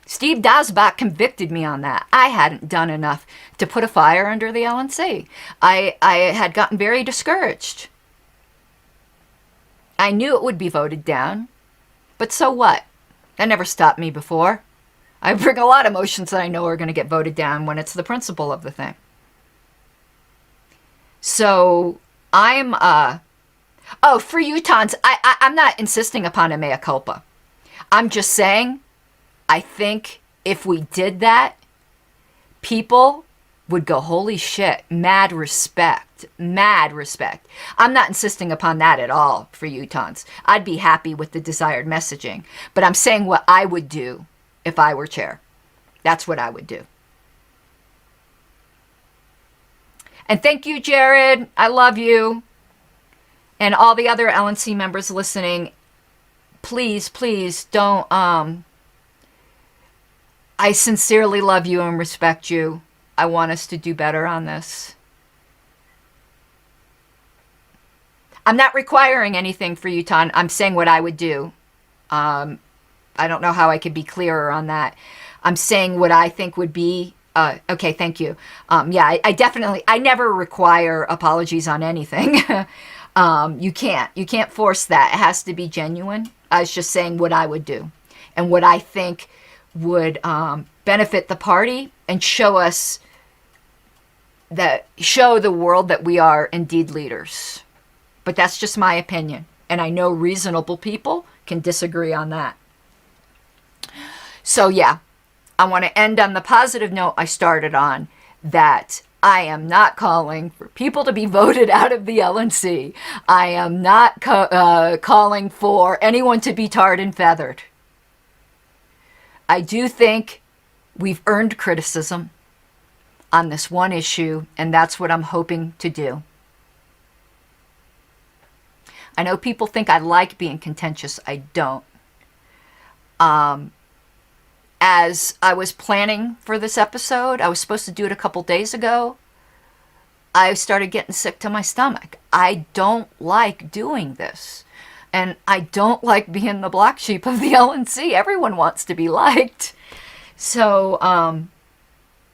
Speaker 2: Steve Dosbach convicted me on that. I hadn't done enough to put a fire under the LNC. I had gotten very discouraged. I knew it would be voted down, but so what? That never stopped me before. I bring a lot of motions that I know are going to get voted down when it's the principle of the thing. So I'm, for Utahns, I'm not insisting upon a mea culpa. I'm just saying, I think if we did that, people would go, holy shit, mad respect, mad respect. I'm not insisting upon that at all for Utahns. I'd be happy with the desired messaging, but I'm saying what I would do if I were chair. That's what I would do. And thank you, Jared. I love you. And all the other LNC members listening, please, please don't, I sincerely love you and respect you. I want us to do better on this. I'm not requiring anything for you, Ton. I'm saying what I would do. I don't know how I could be clearer on that. I'm saying what I think would be, okay, thank you. Yeah, I never require apologies on anything. You can't force that. It has to be genuine. I was just saying what I would do and what I think would benefit the party and show the world that we are indeed leaders. But that's just my opinion. And I know reasonable people can disagree on that. So yeah, I want to end on the positive note I started on, that I am not calling for people to be voted out of the LNC. I am not calling for anyone to be tarred and feathered. I do think we've earned criticism on this one issue, and that's what I'm hoping to do. I know people think I like being contentious. I don't. As I was planning for this episode, I was supposed to do it a couple days ago, I started getting sick to my stomach. I don't like doing this. And I don't like being the black sheep of the LNC. Everyone wants to be liked. So,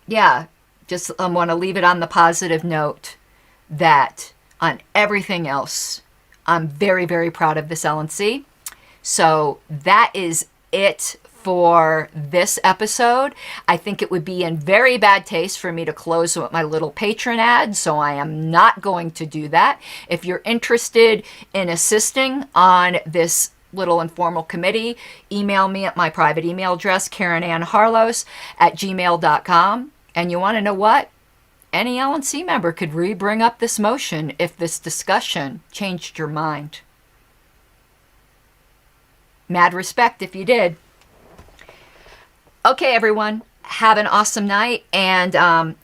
Speaker 2: yeah, just I want to leave it on the positive note that on everything else, I'm very, very proud of this LNC. So that is it for this episode. I think it would be in very bad taste for me to close with my little patron ad, so I am not going to do that. If you're interested in assisting on this little informal committee, email me at my private email address, KarenAnnHarlos@gmail.com. And you want to know what? Any LNC member could re-bring up this motion if this discussion changed your mind. Mad respect if you did. Okay, everyone, have an awesome night. And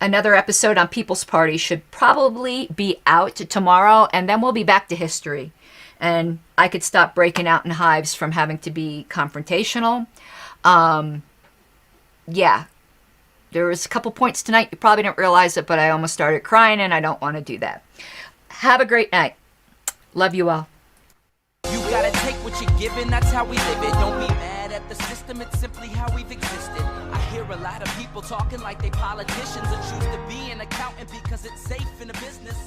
Speaker 2: another episode on People's Party should probably be out tomorrow, and then we'll be back to history. And I could stop breaking out in hives from having to be confrontational. Yeah, there was a couple points tonight. You probably didn't realize it, but I almost started crying, and I don't want to do that. Have a great night. Love you all.
Speaker 1: You gotta take what you're given, that's how we live it. Don't be mad at the system, it's simply how we've existed. I hear a lot of people talking like they politicians and choose to be an accountant because it's safe in the business.